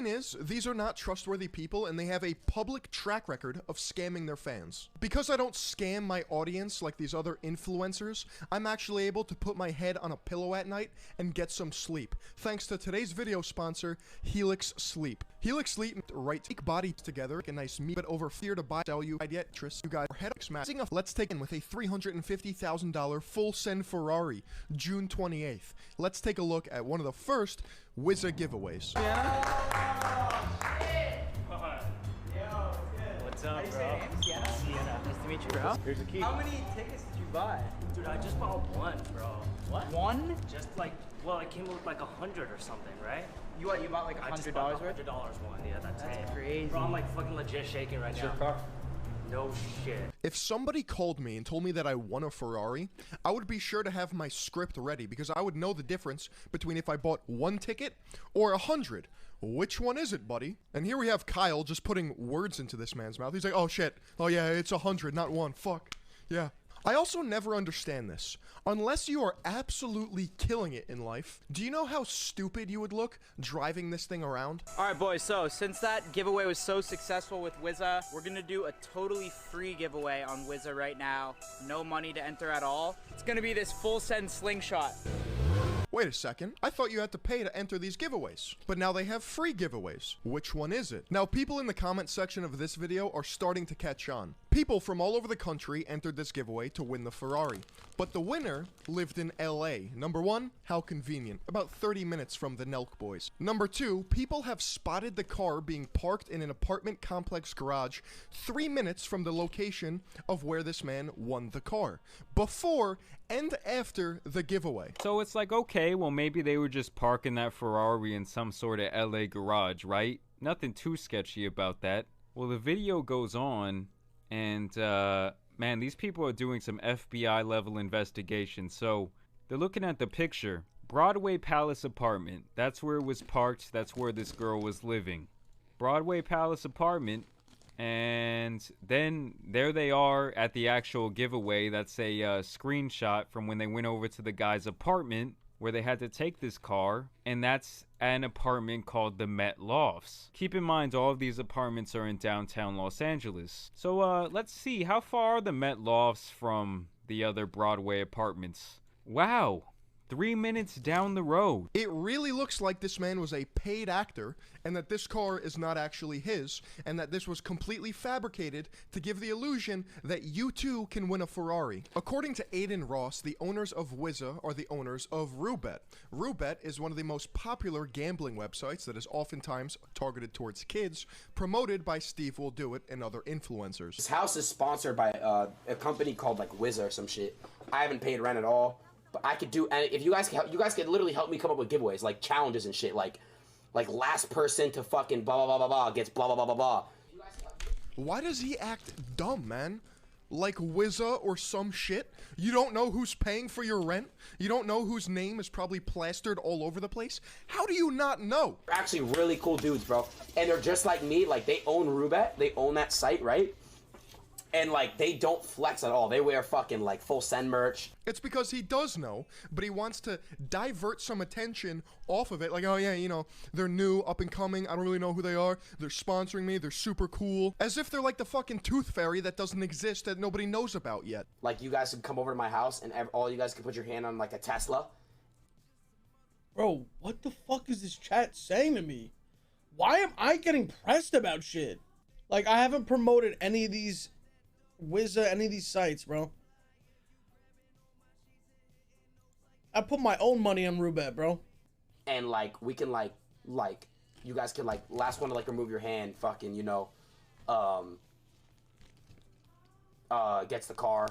Is these are not trustworthy people and they have a public track record of scamming their fans. Because I don't scam my audience like these other influencers, I'm actually able to put my head on a pillow at night and get some sleep. Thanks to today's video sponsor, 𝗟𝗓𝗄𝗎. 𝗟𝗓𝗄𝗎 right take body together, a nice meat, but over fear to buy sell you yet trust you guys are head smashing. Let's take in with a $350,000 full send Ferrari, June 28th. Let's take a look at one of the first Wizza giveaways. What's up, bro? Sienna. Nice to meet you, bro. Here's the key. How many tickets did you buy? Dude, I just bought one, bro. What? One? Just like, well, it came with like 100 or something, right? You bought like $100 worth? $100 one, yeah, that's it. Crazy. Bro, I'm like fucking legit shaking right now. Your car? No shit. If somebody called me and told me that I won a Ferrari, I would be sure to have my script ready because I would know the difference between if I bought one ticket or 100. Which one is it, buddy? And here we have Kyle just putting words into this man's mouth. He's like, oh shit. Oh yeah, it's 100, not one. Fuck. Yeah. I also never understand this. Unless you are absolutely killing it in life, do you know how stupid you would look driving this thing around? Alright boys, so since that giveaway was so successful with Wizza, we're gonna do a totally free giveaway on Wizza right now. No money to enter at all. It's gonna be this full send slingshot. Wait a second, I thought you had to pay to enter these giveaways. But now they have free giveaways. Which one is it? Now people in the comment section of this video are starting to catch on. People from all over the country entered this giveaway to win the Ferrari. But the winner lived in LA. Number one, how convenient. About 30 minutes from the Nelk boys. Number two, people have spotted the car being parked in an apartment complex garage 3 minutes from the location of where this man won the car. Before and after the giveaway. So it's like, okay, well maybe they were just parking that Ferrari in some sort of LA garage, right? Nothing too sketchy about that. Well, the video goes on and man, these people are doing some FBI level investigation. So they're looking at the picture. Broadway Palace apartment. That's where it was parked. That's where this girl was living. Broadway Palace apartment. And then there they are at the actual giveaway. That's a screenshot from when they went over to the guy's apartment where they had to take this car. And that's an apartment called the Met Lofts. Keep in mind, all of these apartments are in downtown Los Angeles. So let's see, how far are the Met Lofts from the other Broadway apartments? Wow. 3 minutes down the road. It really looks like this man was a paid actor and that this car is not actually his and that this was completely fabricated to give the illusion that you too can win a Ferrari. According to Aiden Ross, the owners of Wizza are the owners of Roobet. Roobet is one of the most popular gambling websites that is oftentimes targeted towards kids, promoted by Steve Will Do It and other influencers. This house is sponsored by a company called like Wizza or some shit. I haven't paid rent at all. But I could do, and if you guys could literally help me come up with giveaways, like challenges and shit, like last person to fucking blah blah blah blah blah gets blah blah blah blah blah. Why does he act dumb, man? Like Wizza or some shit? You don't know who's paying for your rent? You don't know whose name is probably plastered all over the place? How do you not know? They're actually really cool dudes, bro. And they're just like me, like they own Roobet, they own that site, right? And like they don't flex at all. They wear fucking like full send merch. It's because he does know, but he wants to divert some attention off of it. Like, oh yeah, you know, they're new, up and coming. I don't really know who they are. They're sponsoring me. They're super cool. As if they're like the fucking tooth fairy that doesn't exist that nobody knows about yet. Like you guys could come over to my house and all you guys could put your hand on like a Tesla. Bro, what the fuck is this chat saying to me? Why am I getting pressed about shit? Like, I haven't promoted any of these Wizza, any of these sites, bro. I put my own money on Roobet, bro. And like we can like you guys can like last one to like remove your hand, fucking, you know, gets the car.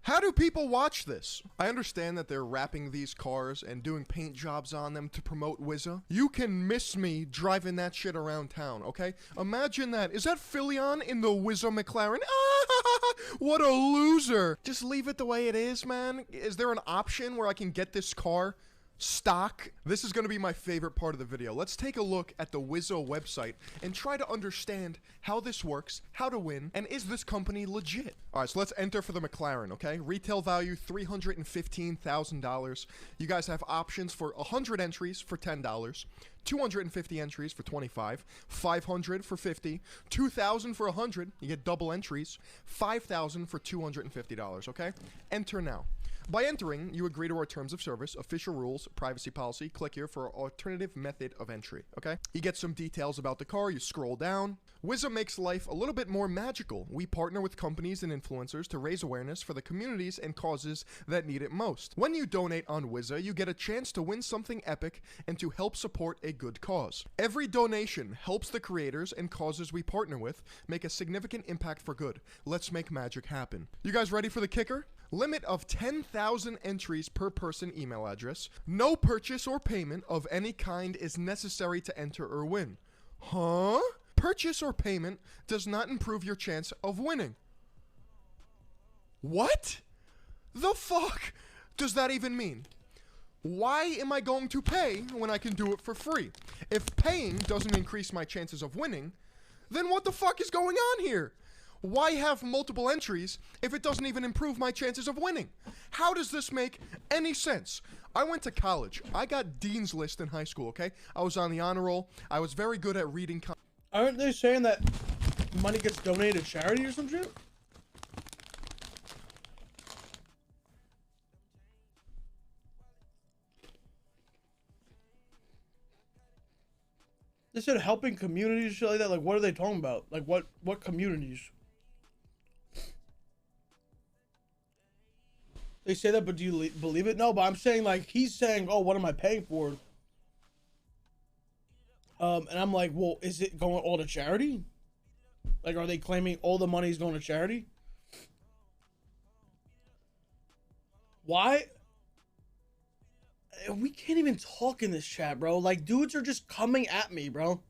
How do people watch this? I understand that they're wrapping these cars and doing paint jobs on them to promote Wizza. You can miss me driving that shit around town, okay? Imagine that. Is that Philion in the Wizza McLaren? Ah, what a loser. Just leave it the way it is, man. Is there an option where I can get this car stock. This is going to be my favorite part of the video. Let's take a look at the Wizza website and try to understand how this works, how to win, and is this company legit? All right, so let's enter for the McLaren, okay? Retail value, $315,000. You guys have options for 100 entries for $10, 250 entries for $25, 500 for $50, 2,000 for 100. You get double entries, 5,000 for $250, okay? Enter now. By entering, you agree to our terms of service, official rules, privacy policy. Click here for our alternative method of entry, okay? You get some details about the car, you scroll down. Wizza makes life a little bit more magical. We partner with companies and influencers to raise awareness for the communities and causes that need it most. When you donate on Wizza, you get a chance to win something epic and to help support a good cause. Every donation helps the creators and causes we partner with make a significant impact for good. Let's make magic happen. You guys ready for the kicker? Limit of 10,000 entries per person email address. No purchase or payment of any kind is necessary to enter or win. Huh? Purchase or payment does not improve your chance of winning. What? The fuck does that even mean? Why am I going to pay when I can do it for free? If paying doesn't increase my chances of winning, then what the fuck is going on here? Why have multiple entries if it doesn't even improve my chances of winning? How does this make any sense? I went to college. I got Dean's List in high school, okay? I was on the honor roll. I was very good at reading. Aren't they saying that money gets donated to charity or some shit? They said helping communities, shit like that. Like, what are they talking about? Like, what communities? They say that, but do you believe it? No, but I'm saying, like, he's saying, oh, what am I paying for? And I'm like, well, is it going all to charity? Like, are they claiming all the money is going to charity? Why? We can't even talk in this chat, bro. Like, dudes are just coming at me, bro.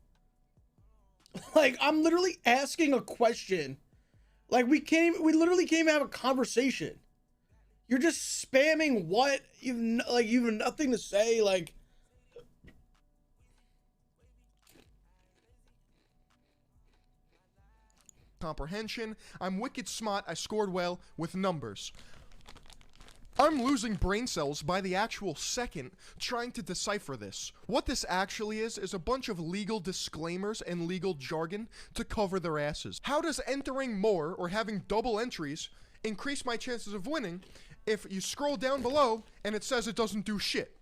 Like, I'm literally asking a question. Like, we literally can't even have a conversation. You're just spamming what? You have nothing to say, like. Comprehension. I'm wicked smart. I scored well with numbers. I'm losing brain cells by the actual second trying to decipher this. What this actually is a bunch of legal disclaimers and legal jargon to cover their asses. How does entering more or having double entries increase my chances of winning if you scroll down below and it says it doesn't do shit?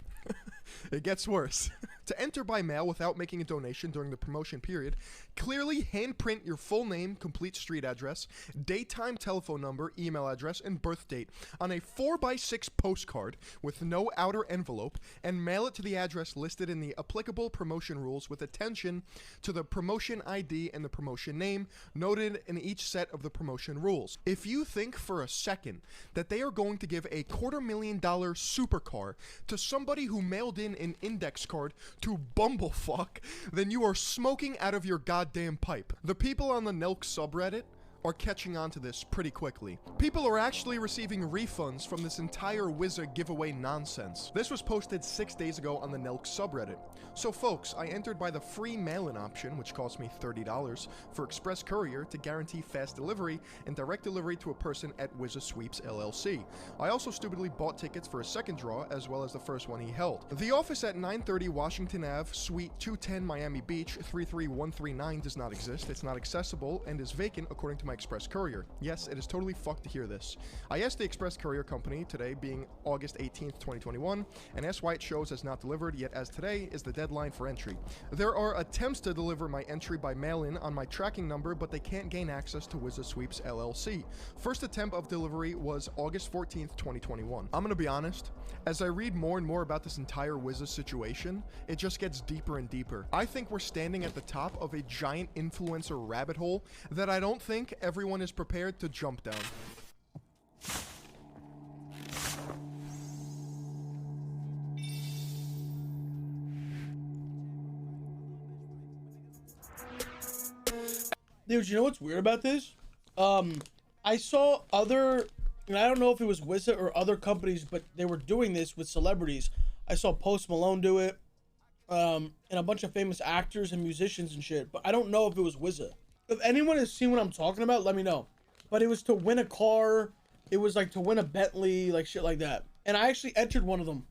It gets worse. To enter by mail without making a donation during the promotion period, clearly handprint your full name, complete street address, daytime telephone number, email address, and birth date on a 4x6 postcard with no outer envelope and mail it to the address listed in the applicable promotion rules with attention to the promotion ID and the promotion name noted in each set of the promotion rules. If you think for a second that they are going to give a $250,000 supercar to somebody who mailed in an index card to Bumblefuck, then you are smoking out of your goddamn pipe. The people on the 𝗟𝗀𝗃𝗀 subreddit are catching on to this pretty quickly. People are actually receiving refunds from this entire Wizza giveaway nonsense. This was posted 6 days ago on the 𝗟𝗀𝗃𝗀 subreddit. So folks, I entered by the free mail-in option, which cost me $30 for express courier to guarantee fast delivery and direct delivery to a person at Wizza Sweeps LLC. I also stupidly bought tickets for a second draw as well as the first one he held. The office at 930 Washington Ave, Suite 210 Miami Beach, 33139 does not exist. It's not accessible and is vacant according to my express courier. Yes, it is totally fucked to hear this. I asked the express courier company, today being August 18th, 2021, and asked why it shows as not delivered, yet as today is the deadline for entry. There are attempts to deliver my entry by mail-in on my tracking number, but they can't gain access to Wizza Sweeps LLC. First attempt of delivery was August 14th, 2021. I'm gonna be honest, as I read more and more about this entire Wizza situation, it just gets deeper and deeper. I think we're standing at the top of a giant influencer rabbit hole that I don't think everyone is prepared to jump down. Dude, you know what's weird about this? I saw other, and I don't know if it was Wizza or other companies, but they were doing this with celebrities. I saw Post Malone do it, and a bunch of famous actors and musicians and shit. But I don't know if it was Wizza. If anyone has seen what I'm talking about, let me know. But it was to win a car. It was like to win a Bentley, like shit like that. And I actually entered one of them.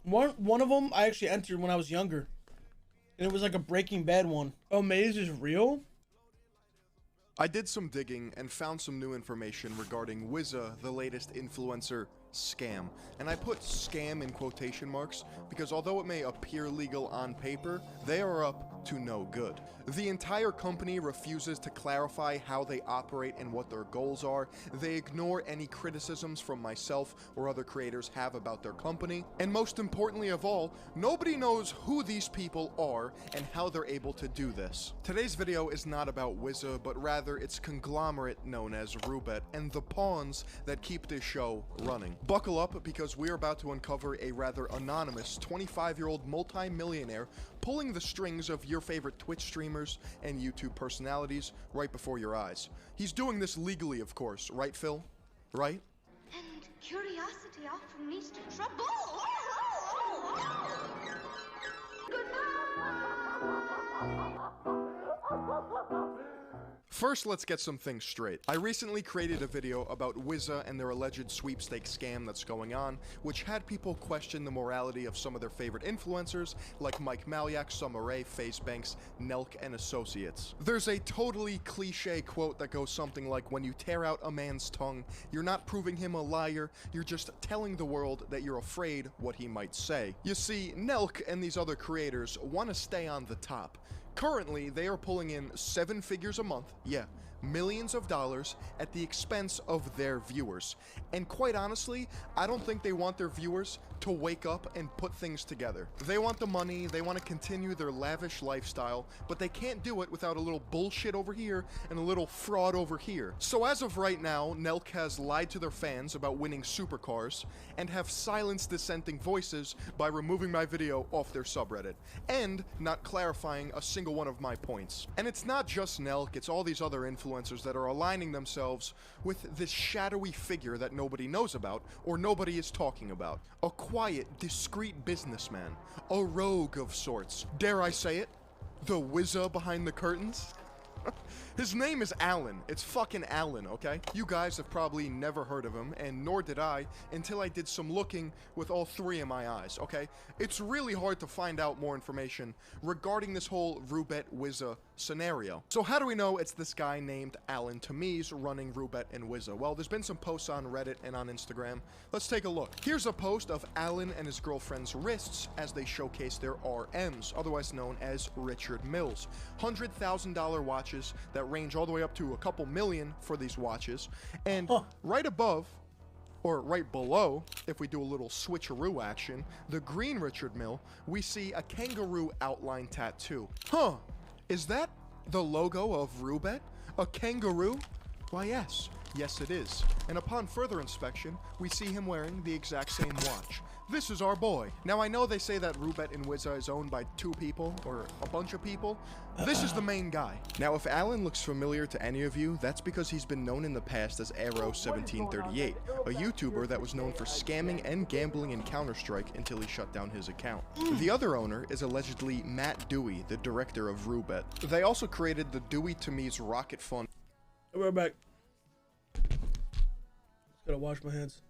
One of them I actually entered when I was younger. And it was like a Breaking Bad one. Oh, Maze is real? I did some digging and found some new information regarding Wizza, the latest influencer scam. And I put scam in quotation marks because although it may appear legal on paper, they are up to no good. The entire company refuses to clarify how they operate and what their goals are. They ignore any criticisms from myself or other creators have about their company. And most importantly of all, nobody knows who these people are and how they're able to do this. Today's video is not about Wizza, but rather its conglomerate known as 𝗟𝗏𝗏 and the pawns that keep this show running. Buckle up because we're about to uncover a rather anonymous 25-year-old multi-millionaire pulling the strings of your favorite Twitch streamers and YouTube personalities right before your eyes. He's doing this legally, of course, right, Phil? Right? And curiosity often leads to trouble. First, let's get some things straight. I recently created a video about Wizza and their alleged sweepstakes scam that's going on, which had people question the morality of some of their favorite influencers, like Mike Malyak, 𝗖𝗵𝗵𝗶𝗹, FaZe Banks, 𝗟𝗏𝗏, and Associates. There's a totally cliche quote that goes something like, when you tear out a man's tongue, you're not proving him a liar, you're just telling the world that you're afraid what he might say. You see, 𝗟𝗏𝗏 and these other creators want to stay on the top. Currently, they are pulling in 7 figures a month, yeah, millions of dollars at the expense of their viewers. And quite honestly, I don't think they want their viewers to wake up and put things together. They want the money, they want to continue their lavish lifestyle, but they can't do it without a little bullshit over here and a little fraud over here. So as of right now, 𝗟𝗏𝗏 has lied to their fans about winning supercars and have silenced dissenting voices by removing my video off their subreddit and not clarifying a single one of my points. And it's not just 𝗟𝗏𝗏, it's all these other influencers that are aligning themselves with this shadowy figure that nobody knows about or nobody is talking about. A quiet, discreet businessman, a rogue of sorts. Dare I say it? The Wizza behind the curtains? His name is Alan. It's fucking Alan, okay? You guys have probably never heard of him, and nor did I until I did some looking with all 3 of my eyes, okay? It's really hard to find out more information regarding this whole 𝗟𝗏𝗏 Wizza scenario. So how do we know it's this guy named Alan Tamiz running 𝗟𝗏𝗏 and Wizza? Well, there's been some posts on Reddit and on Instagram. Let's take a look. Here's a post of Alan and his girlfriend's wrists as they showcase their RMs, otherwise known as Richard Milles. $100,000 watches that range all the way up to a couple million for these watches. And right above, or right below, if we do a little switcheroo action, the green Richard Mille, we see a kangaroo outline tattoo. Huh, is that the logo of 𝗟𝗏𝗏? A kangaroo? Why yes, yes it is. And upon further inspection, we see him wearing the exact same watch. This is our boy. Now I know they say that 𝗟𝗏𝗏 and Wizza is owned by 2 people, or a bunch of people. This is the main guy. Now if Alan looks familiar to any of you, that's because he's been known in the past as 𝗟𝗏𝗏𝗍𝗏𝗍𝗏𝗏, a YouTuber that was known for scamming and gambling in Counter-Strike until he shut down his account. The other owner is allegedly Matt Dewey, the director of 𝗟𝗏𝗏. They also created the Dewey Tamiz Rocket Fund. I'll be right back. Just gotta wash my hands.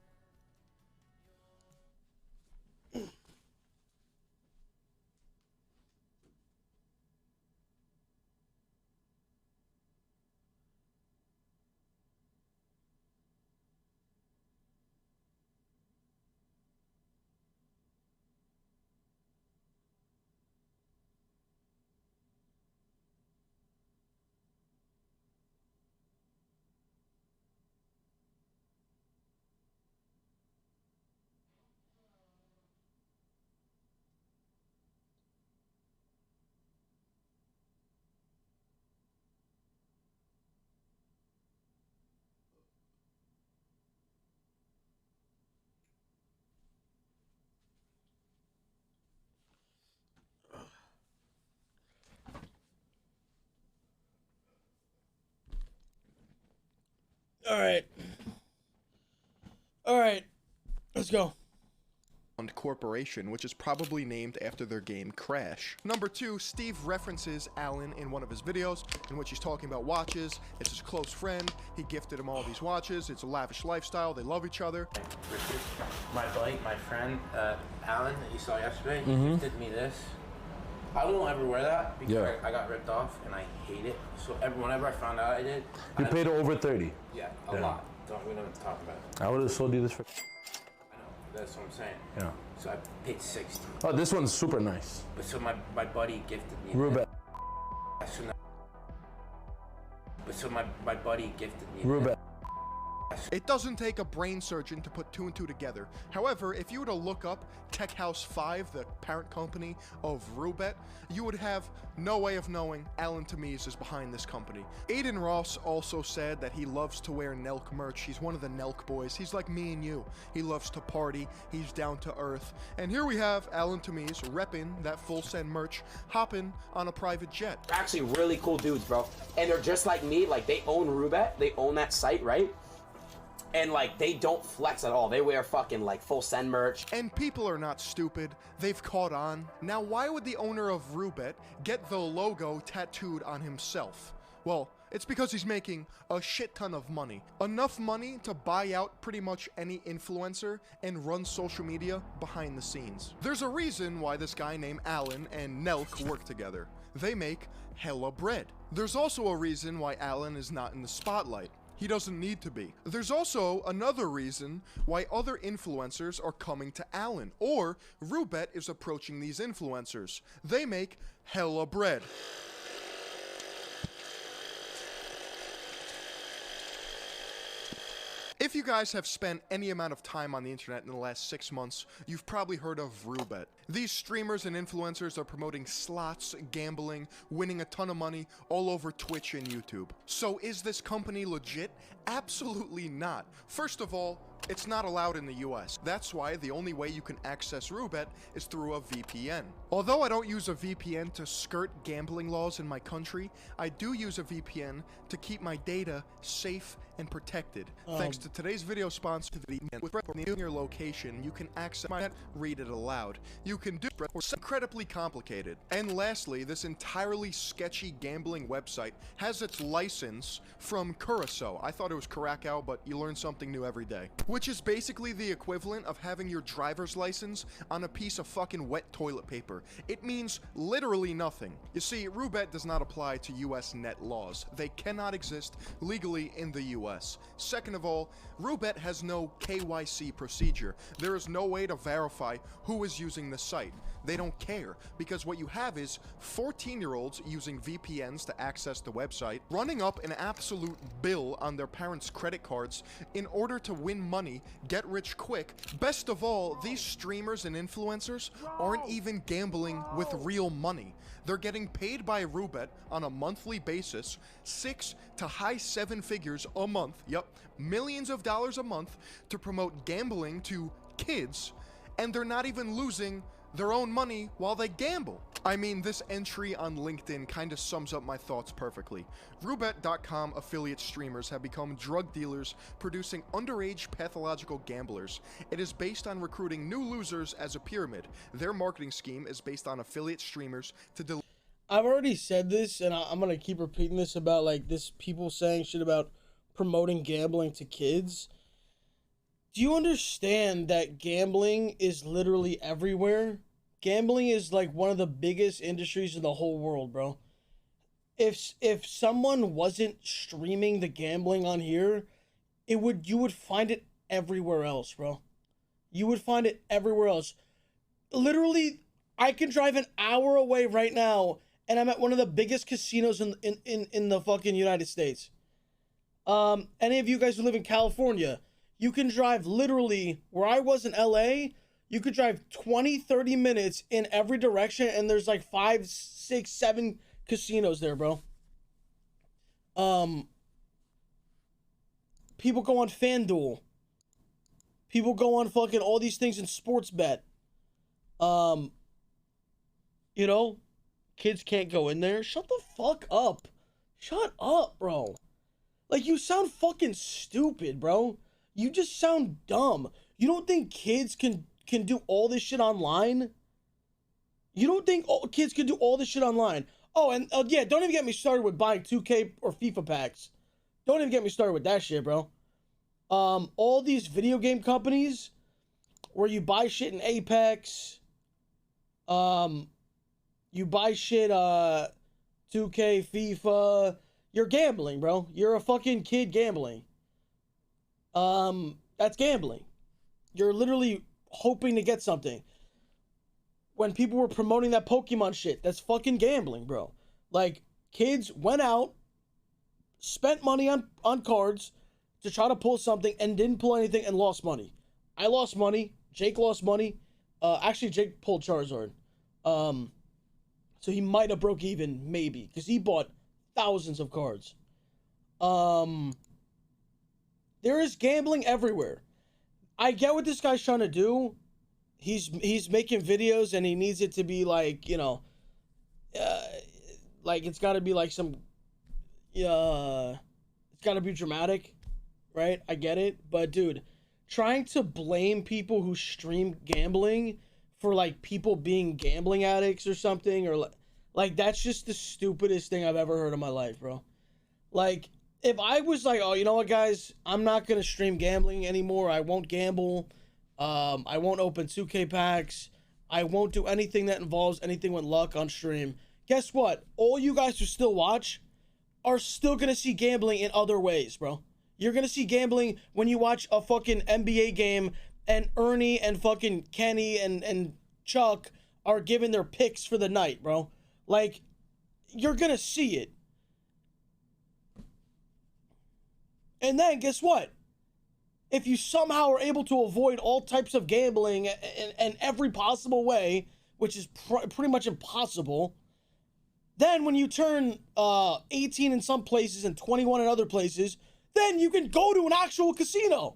All right. Let's go. corporation, which is probably named after their game Crash. Number 2, Steve references Alan in one of his videos in which he's talking about watches. It's his close friend. He gifted him all these watches. It's a lavish lifestyle. They love each other. Richard, my buddy, my friend, Alan, that you saw yesterday, he gifted me this. I won't ever wear that because I got ripped off and I hate it. So whenever I found out I did. You paid over 30. Yeah, a lot. We don't have to talk about it. I would have sold you this for. That's what I'm saying. Yeah. So I paid 60. Oh, this one's super nice. But so my buddy gifted me. Rubet. But so my buddy gifted me. Rubet. It doesn't take a brain surgeon to put 2 and 2 together. However, if you were to look up 𝗟𝗃𝗄𝗡, the parent company of Rubet, you would have no way of knowing Alan Tamiz is behind this company. Aiden Ross also said that he loves to wear 𝗟𝗃 merch. He's one of the 𝗟𝗃 boys. He's like me and you. He loves to party. He's down to earth. And here we have Alan Tamiz repping that full send merch, hopping on a private jet. They're actually really cool dudes, bro. And they're just like me. Like, they own Rubet. They own that site, right? And like, they don't flex at all. They wear fucking like full send merch. And people are not stupid. They've caught on. Now, why would the owner of Rubet get the logo tattooed on himself? Well, it's because he's making a shit ton of money. Enough money to buy out pretty much any influencer and run social media behind the scenes. There's a reason why this guy named Alan and 𝗟𝗃 work together. They make hella bread. There's also a reason why Alan is not in the spotlight. He doesn't need to be. There's also another reason why other influencers are coming to Alan, or Rubet is approaching these influencers. They make hella bread. If you guys have spent any amount of time on the internet in the last 6 months, you've probably heard of Rubet. These streamers and influencers are promoting slots, gambling, winning a ton of money all over Twitch and YouTube. So is this company legit? Absolutely not. First of all, it's not allowed in the US. That's why the only way you can access Rubet is through a VPN. Although I don't use a VPN to skirt gambling laws in my country, I do use a VPN to keep my data safe and protected. Thanks to today's video sponsor, the in your location, you can access my read it aloud. You can do incredibly complicated. And lastly, this entirely sketchy gambling website has its license from Curacao. I thought it was Curacao, but you learn something new every day. Which is basically the equivalent of having your driver's license on a piece of fucking wet toilet paper. It means literally nothing. You see, Rubet does not apply to US net laws. They cannot exist legally in the US. Second of all, Rubet has no KYC procedure. There is no way to verify who is using the site. They don't care, because what you have is 14-year-olds using VPNs to access the website, running up an absolute bill on their parents' credit cards in order to win money, get rich quick. Best of all, these streamers and influencers aren't even gambling with real money. They're getting paid by Rubet on a monthly basis, 6 to high 7 figures a month, yep, millions of dollars a month, to promote gambling to kids, and they're not even losing their own money while they gamble. I mean, this entry on LinkedIn kind of sums up my thoughts perfectly. Rubet.com affiliate streamers have become drug dealers producing underage pathological gamblers. It is based on recruiting new losers as a pyramid. Their marketing scheme is based on affiliate streamers to I've already said this, and I'm gonna keep repeating this about like this people saying shit about promoting gambling to kids. Do you understand that gambling is literally everywhere? Gambling is like one of the biggest industries in the whole world, bro. If someone wasn't streaming the gambling on here, you would find it everywhere else, bro. You would find it everywhere else. Literally, I can drive an hour away right now, and I'm at one of the biggest casinos in the fucking United States. Any of you guys who live in California, you can drive literally, where I was in LA, you could drive 20, 30 minutes in every direction, and there's like 5, 6, 7 casinos there, bro. People go on FanDuel. People go on fucking all these things in sports bet. You know, kids can't go in there. Shut the fuck up. Shut up, bro. Like, you sound fucking stupid, bro. You just sound dumb. You don't think kids can can do all this shit online? You don't think all kids can do all this shit online? Oh, and yeah, don't even get me started with buying 2K or FIFA packs. Don't even get me started with that shit, bro. All these video game companies where you buy shit in Apex, you buy shit, 2K, FIFA, you're gambling, bro. You're a fucking kid gambling. That's gambling. You're literally hoping to get something. When people were promoting that Pokemon shit, that's fucking gambling, bro. Like, kids went out, spent money on cards to try to pull something and didn't pull anything and lost money. I lost money. Jake lost money. Actually, Jake pulled Charizard. So he might have broke even, maybe, because he bought thousands of cards. There is gambling everywhere. I get what this guy's trying to do. He's making videos and he needs it to be like, you know, like it's got to be like some, it's got to be dramatic, right? I get it, but dude, trying to blame people who stream gambling for like people being gambling addicts or something, or like that's just the stupidest thing I've ever heard in my life, bro. Like, if I was like, oh, you know what, guys, I'm not gonna stream gambling anymore. I won't gamble. I won't open 2K packs. I won't do anything that involves anything with luck on stream. Guess what? All you guys who still watch are still gonna see gambling in other ways, bro. You're gonna see gambling when you watch a fucking NBA game and Ernie and fucking Kenny and Chuck are giving their picks for the night, bro. Like, you're gonna see it. And then, guess what? If you somehow are able to avoid all types of gambling in every possible way, which is pretty much impossible, then when you turn 18 in some places and 21 in other places, then you can go to an actual casino.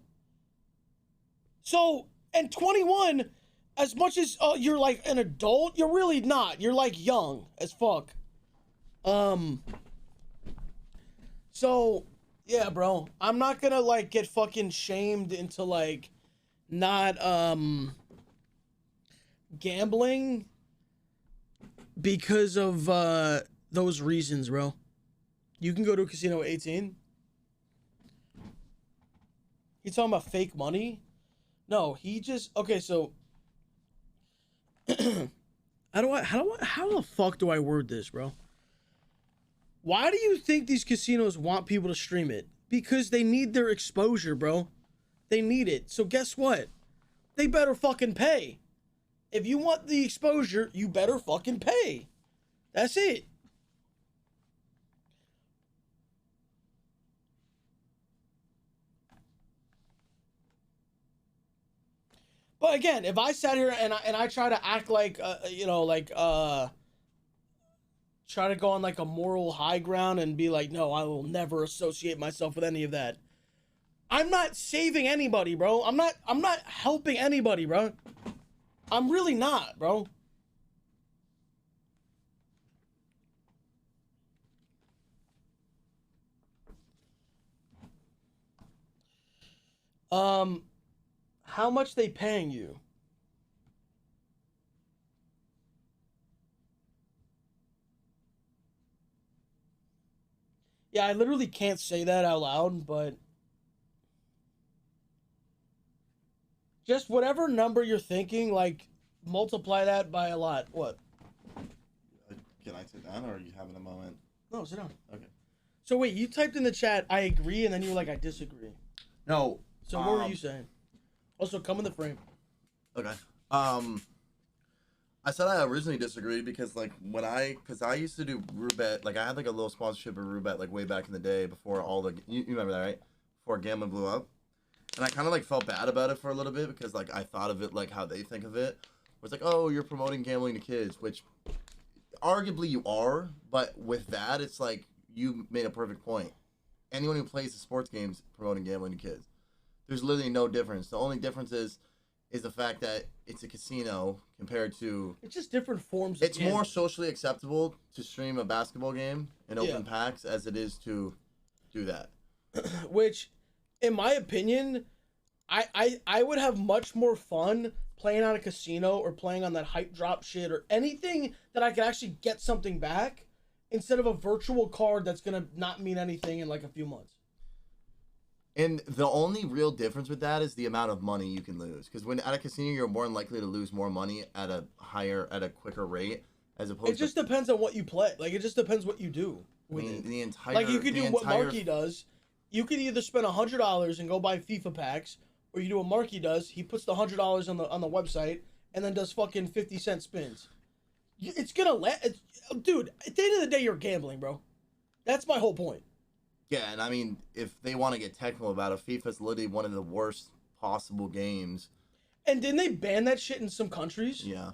So, and 21, as much as you're like an adult, you're really not. You're like young as fuck. So, yeah, bro. I'm not gonna like get fucking shamed into like not gambling because of those reasons, bro. You can go to a casino at 18. You talking about fake money? No, he just okay. So how the fuck do I word this, bro? Why do you think these casinos want people to stream it? Because they need their exposure, bro. They need it. So guess what? They better fucking pay. If you want the exposure, you better fucking pay. That's it. But again, if I sat here and I try to act like, you know, like, try to go on like a moral high ground and be like, no, I will never associate myself with any of that. I'm not saving anybody, bro. I'm not helping anybody, bro. I'm really not, bro. How much they paying you? Yeah, I literally can't say that out loud, but just whatever number you're thinking, like, multiply that by a lot. What? Can I sit down, or are you having a moment? No, sit down. Okay. So wait, you typed in the chat, I agree, and then you were like, I disagree. No. So what were you saying? Also, come in the frame. Okay. I said I originally disagreed because, like, because I used to do Roulette, like, I had, like, a little sponsorship of Roulette, like, way back in the day before all the, you remember that, right? Before gambling blew up. And I kind of, like, felt bad about it for a little bit because, like, I thought of it, like, how they think of it. It's like, oh, you're promoting gambling to kids, which arguably you are, but with that, it's like, you made a perfect point. Anyone who plays the sports games promoting gambling to kids. There's literally no difference. The only difference is the fact that it's a casino compared to... It's just different forms of gambling. More socially acceptable to stream a basketball game and open packs as it is to do that. Which, in my opinion, I would have much more fun playing on a casino or playing on that hype drop shit or anything that I could actually get something back instead of a virtual card that's gonna not mean anything in like a few months. And the only real difference with that is the amount of money you can lose. Because when at a casino, you're more likely to lose more money at a quicker rate, as opposed. It just depends on what you play. Like it just depends what you do. I mean, the entire like you could do what Marky does. You could either spend $100 and go buy FIFA packs, or you do what Marky does. He puts the $100 on the website and then does fucking 50-cent spins. It's gonna dude. At the end of the day, you're gambling, bro. That's my whole point. Yeah, and I mean, if they want to get technical about it, FIFA's literally one of the worst possible games. And didn't they ban that shit in some countries? Yeah.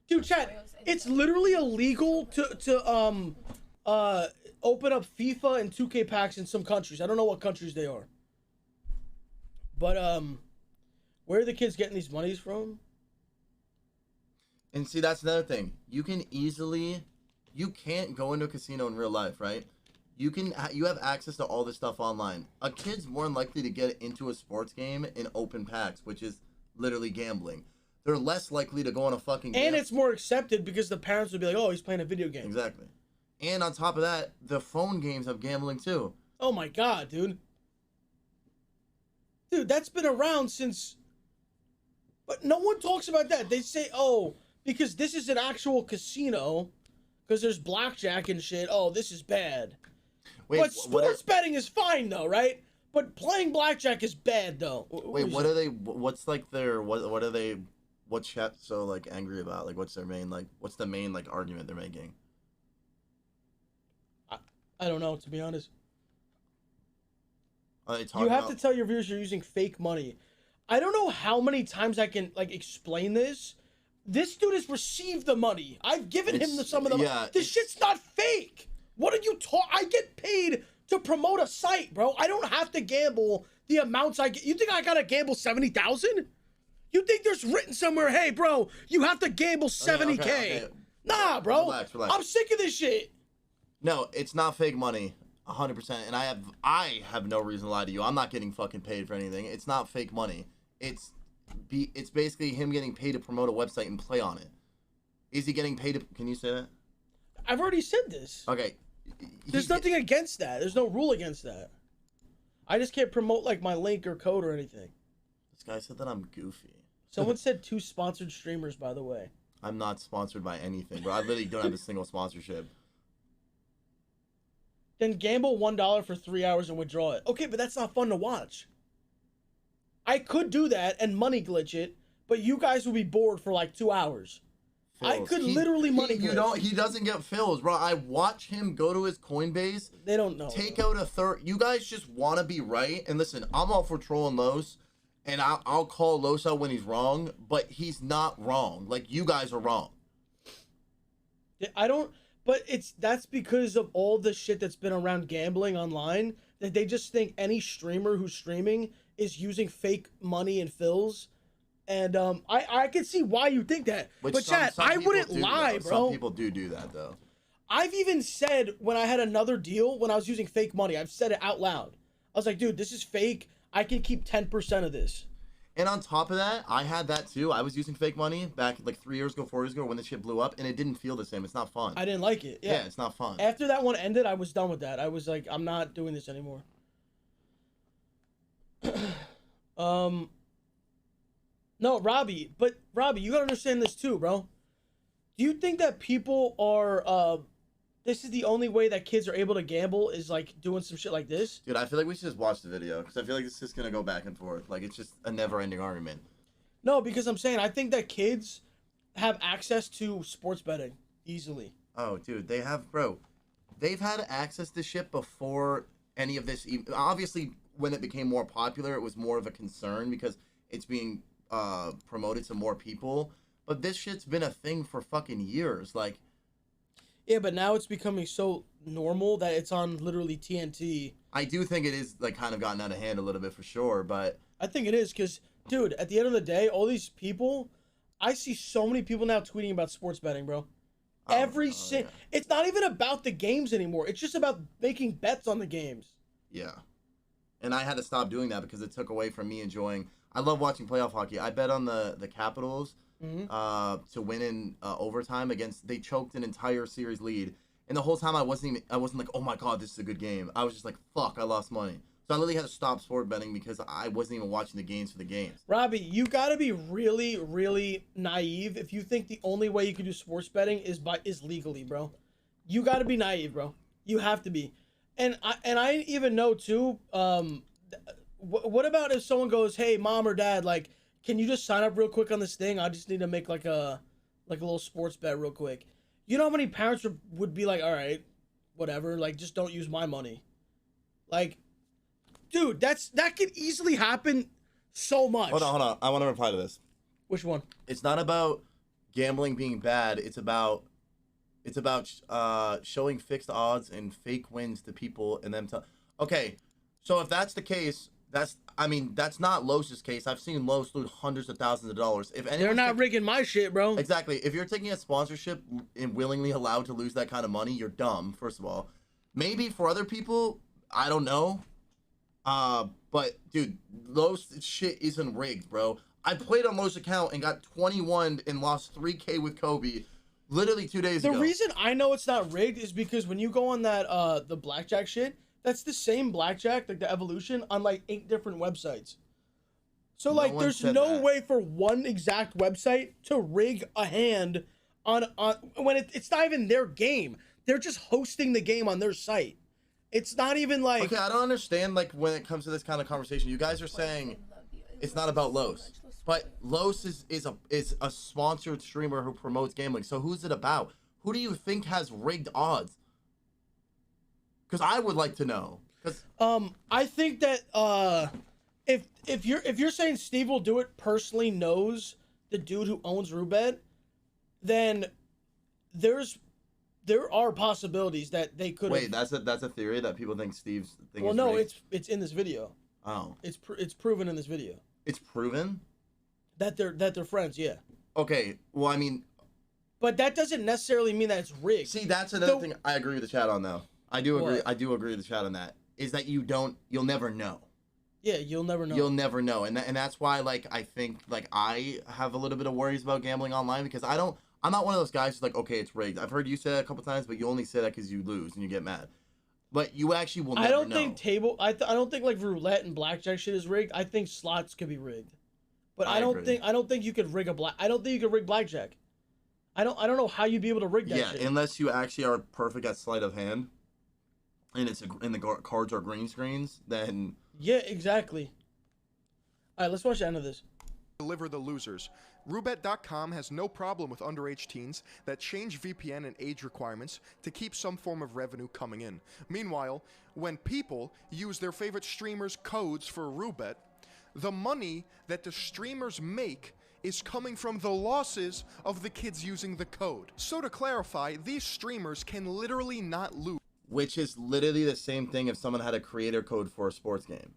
Dude, chat, it's literally illegal to open up FIFA and 2K packs in some countries. I don't know what countries they are. But where are the kids getting these monies from? And see, that's another thing. You can't go into a casino in real life, right? You have access to all this stuff online. A kid's more likely to get into a sports game in open packs, which is literally gambling. They're less likely to go on a fucking And it's more accepted because the parents would be like, oh, he's playing a video game. Exactly. And on top of that, the phone games have gambling too. Oh my god, dude. Dude, that's been around since... But no one talks about that. They say, oh, because this is an actual casino, because there's blackjack and shit, oh, this is bad. Wait, but sports betting is fine though, right? But playing blackjack is bad though. Wait, what are they? What's like their? What are they? What's chat so like angry about? Like, what's their main like? What's the main like argument they're making? I don't know, to be honest. Are they talking you have about... to tell your viewers you're using fake money. I don't know how many times I can like explain this. This dude has received the money. I've given him some of the money. This shit's not fake. What are you talking? I get paid to promote a site, bro. I don't have to gamble the amounts I get. You think I gotta gamble 70,000? You think there's written somewhere, hey, bro, you have to gamble 70K? Okay. Nah, bro. Relax. I'm sick of this shit. No, it's not fake money, 100%. And I have no reason to lie to you. I'm not getting fucking paid for anything. It's not fake money. It's basically him getting paid to promote a website and play on it. Is he getting paid to? Can you say that? I've already said this. Okay. There's nothing against that. There's no rule against that. I just can't promote like my link or code or anything. This guy said that I'm goofy. Someone said 2 sponsored streamers, by the way. I'm not sponsored by anything, bro. I literally don't have a single sponsorship. Then gamble $1 for 3 hours and withdraw it. Okay, but that's not fun to watch. I could do that and money glitch it, but you guys would be bored for like 2 hours. Fills. I could literally money glitch. He doesn't get fills, bro. I watch him go to his Coinbase. They don't know. Take out a third. You guys just want to be right. And listen, I'm all for trolling Los. And I'll call Los out when he's wrong. But he's not wrong. Like, you guys are wrong. I don't... But that's because of all the shit that's been around gambling online. That they just think any streamer who's streaming is using fake money and fills. And I can see why you think that. But chat, I wouldn't lie, bro. Some people do that, though. I've even said when I had another deal, when I was using fake money, I've said it out loud. I was like, dude, this is fake. I can keep 10% of this. And on top of that, I had that too. I was using fake money back like 3 years ago, 4 years ago when the shit blew up, and it didn't feel the same. It's not fun. I didn't like it. Yeah, it's not fun. After that one ended, I was done with that. I was like, I'm not doing this anymore. No, Robbie, you gotta understand this too, bro. Do you think that people are, this is the only way that kids are able to gamble is like doing some shit like this? Dude, I feel like we should just watch the video because I feel like it's just gonna go back and forth. Like, it's just a never-ending argument. No, because I'm saying I think that kids have access to sports betting easily. Oh, dude, they have, bro. They've had access to shit before any of this. Obviously, when it became more popular, it was more of a concern because it's being promoted to more people. But this shit's been a thing for fucking years. Like, yeah, but now it's becoming so normal that it's on literally TNT. I do think it is like kind of gotten out of hand a little bit for sure, but I think it is because, dude, at the end of the day, all these people, I see so many people now tweeting about sports betting, bro. Yeah. It's not even about the games anymore. It's just about making bets on the games. Yeah. And I had to stop doing that because it took away from me enjoying. I love watching playoff hockey. I bet on the Capitals to win in overtime against. They choked an entire series lead, and the whole time I wasn't like, oh my god, this is a good game. I was just like, fuck, I lost money. So I literally had to stop sport betting because I wasn't even watching the games for the games. Robbie, you gotta be really, really naive if you think the only way you can do sports betting is legally, bro. You gotta be naive, bro. You have to be. And I even know too. What about if someone goes, hey, mom or dad, like, can you just sign up real quick on this thing? I just need to make like a little sports bet real quick. You know how many parents would be like, all right, whatever, like, just don't use my money. Like, dude, that could easily happen so much. Hold on. I want to reply to this. Which one? It's not about gambling being bad. It's about showing fixed odds and fake wins to people and them okay, so if that's the case, that's not Los's case. I've seen Los lose hundreds of thousands of dollars. If they're not rigging my shit, bro. Exactly. If you're taking a sponsorship and willingly allowed to lose that kind of money, you're dumb, first of all. Maybe for other people, I don't know. But dude, Los shit isn't rigged, bro. I played on Los account and got 21 and lost 3K with Kobe literally 2 days ago. The reason I know it's not rigged is because when you go on that the blackjack shit, that's the same blackjack, like the evolution, on like 8 different websites. So like there's no way for one exact website to rig a hand on when it's not even their game. They're just hosting the game on their site. It's not even like... Okay, I don't understand, like, when it comes to this kind of conversation. You guys are saying it's not about Los. But Los is a sponsored streamer who promotes gambling. So who's it about? Who do you think has rigged odds? Because I would like to know. I think that if you're saying Steve will do it personally knows the dude who owns Roobet, then there are possibilities that they could. Wait, that's a theory that people think Steve's thing. Well, is no, rigged? it's in this video. Oh, it's proven in this video. It's proven that they're friends. Yeah. Okay. Well, I mean, but that doesn't necessarily mean that it's rigged. See, that's another thing I agree with the chat on, though. I do agree. What? I do agree with the chat on that. Is that you'll never know. Yeah, you'll never know. You'll never know, and that's why, like, I think, like, I have a little bit of worries about gambling online because I'm not one of those guys who's like, okay, it's rigged. I've heard you say that a couple times, but you only say that because you lose and you get mad. But you actually will never know. I don't think like roulette and blackjack shit is rigged. I think slots could be rigged. But I don't think you could rig I don't think you could rig blackjack. I don't know how you'd be able to rig that shit. Yeah, unless you actually are perfect at sleight of hand and the cards are green screens, then yeah, exactly. All right, let's watch the end of this. Deliver the losers. Roobet.com has no problem with underage teens that change VPN and age requirements to keep some form of revenue coming in. Meanwhile, when people use their favorite streamers' codes for Roobet, the money that the streamers make is coming from the losses of the kids using the code. So to clarify, these streamers can literally not lose. Which is literally the same thing if someone had a creator code for a sports game.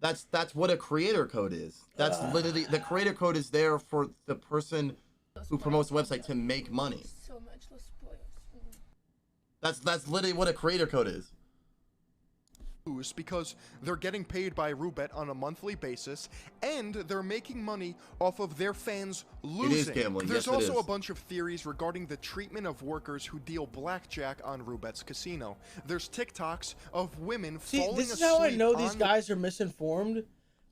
That's what a creator code is. That's literally, the creator code is there for the person who promotes the website to make money. That's literally what a creator code is. Because they're getting paid by Roobet on a monthly basis, and they're making money off of their fans losing. It is gambling. There's yes, also a bunch of theories regarding the treatment of workers who deal blackjack on Roobet's casino. There's TikToks of women falling asleep. This is how I know these guys are misinformed,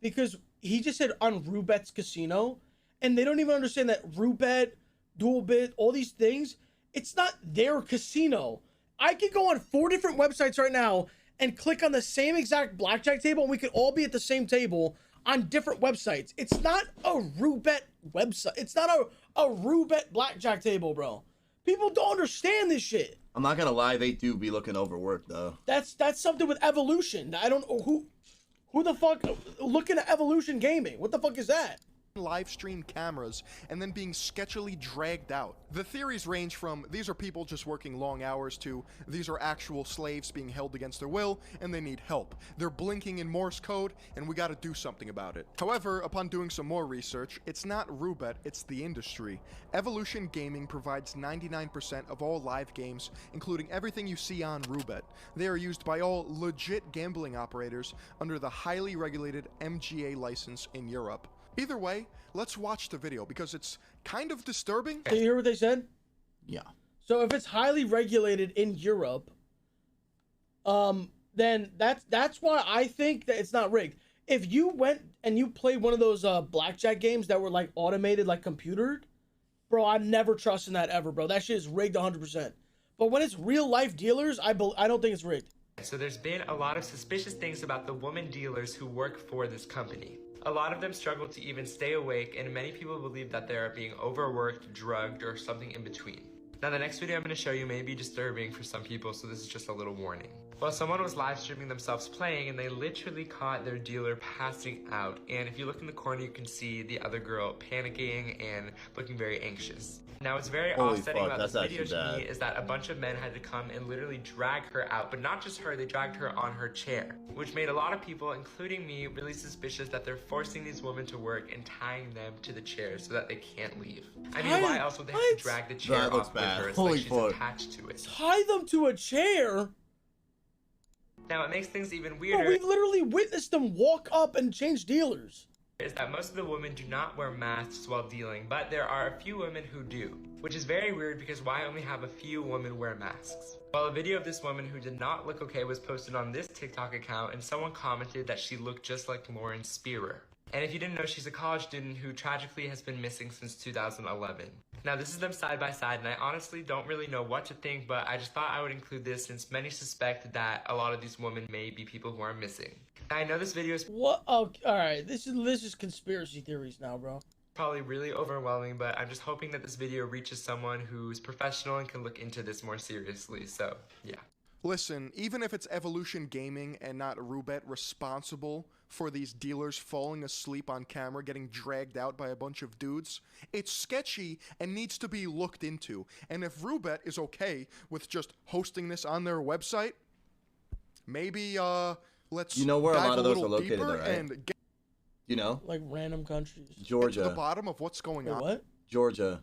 because he just said on Roobet's casino, and they don't even understand that Roobet, Dualbit, all these things, it's not their casino. I could go on 4 different websites right now and click on the same exact blackjack table, and we could all be at the same table on different websites. It's not a Roobet website. It's not a Roobet blackjack table, bro. People don't understand this shit. I'm not gonna lie, they do be looking overworked though. That's something with Evolution. I don't know who the fuck looking at Evolution Gaming. What the fuck is that? live stream cameras and then being sketchily dragged out. The theories range from these are people just working long hours to these are actual slaves being held against their will and they need help. They're blinking in Morse code and we gotta do something about it. However, upon doing some more research, it's not Roobet, it's the industry. Evolution Gaming provides 99% of all live games, including everything you see on Roobet. They are used by all legit gambling operators under the highly regulated MGA license in Europe. Either way, let's watch the video because it's kind of disturbing. Did you hear what they said? Yeah. So if it's highly regulated in Europe, then that's why I think that it's not rigged. If you went and you played one of those blackjack games that were like automated, like computered, bro, I'm never trusting that ever, bro. That shit is rigged 100%. But when it's real life dealers, I don't think it's rigged. So there's been a lot of suspicious things about the woman dealers who work for this company. A lot of them struggle to even stay awake, and many people believe that they are being overworked, drugged, or something in between. Now the next video I'm going to show you may be disturbing for some people, so this is just a little warning. Well, someone was live streaming themselves playing, and they literally caught their dealer passing out, and if you look in the corner you can see the other girl panicking and looking very anxious. Now what's very offsetting about this video to me is that a bunch of men had to come and literally drag her out, but not just her, they dragged her on her chair, which made a lot of people, including me, really suspicious that they're forcing these women to work and tying them to the chair so that they can't leave. I mean, why else would they have to drag the chair off with her? It's like she's attached to it. Tie them to a chair? Now it makes things even weirder. Bro, we literally witnessed them walk up and change dealers. Is that most of the women do not wear masks while dealing, but there are a few women who do, which is very weird because why only have a few women wear masks? Well, a video of this woman who did not look okay was posted on this TikTok account, and someone commented that she looked just like 𝗟𝗏. And if you didn't know, she's a college student who tragically has been missing since 2011. Now this is them side by side, and I honestly don't really know what to think, but I just thought I would include this since many suspect that a lot of these women may be people who are missing. Now, I know this video is all right, this is conspiracy theories now, bro. Probably really overwhelming, but I'm just hoping that this video reaches someone who's professional and can look into this more seriously, so yeah. Listen, even if it's Evolution Gaming and not Roobet responsible for these dealers falling asleep on camera getting dragged out by a bunch of dudes, it's sketchy and needs to be looked into. And if Roobet is okay with just hosting this on their website, maybe let's you know where a lot of those are located, though, right? And get, you know, like random countries. Georgia. To the bottom of what's going on. What? Georgia,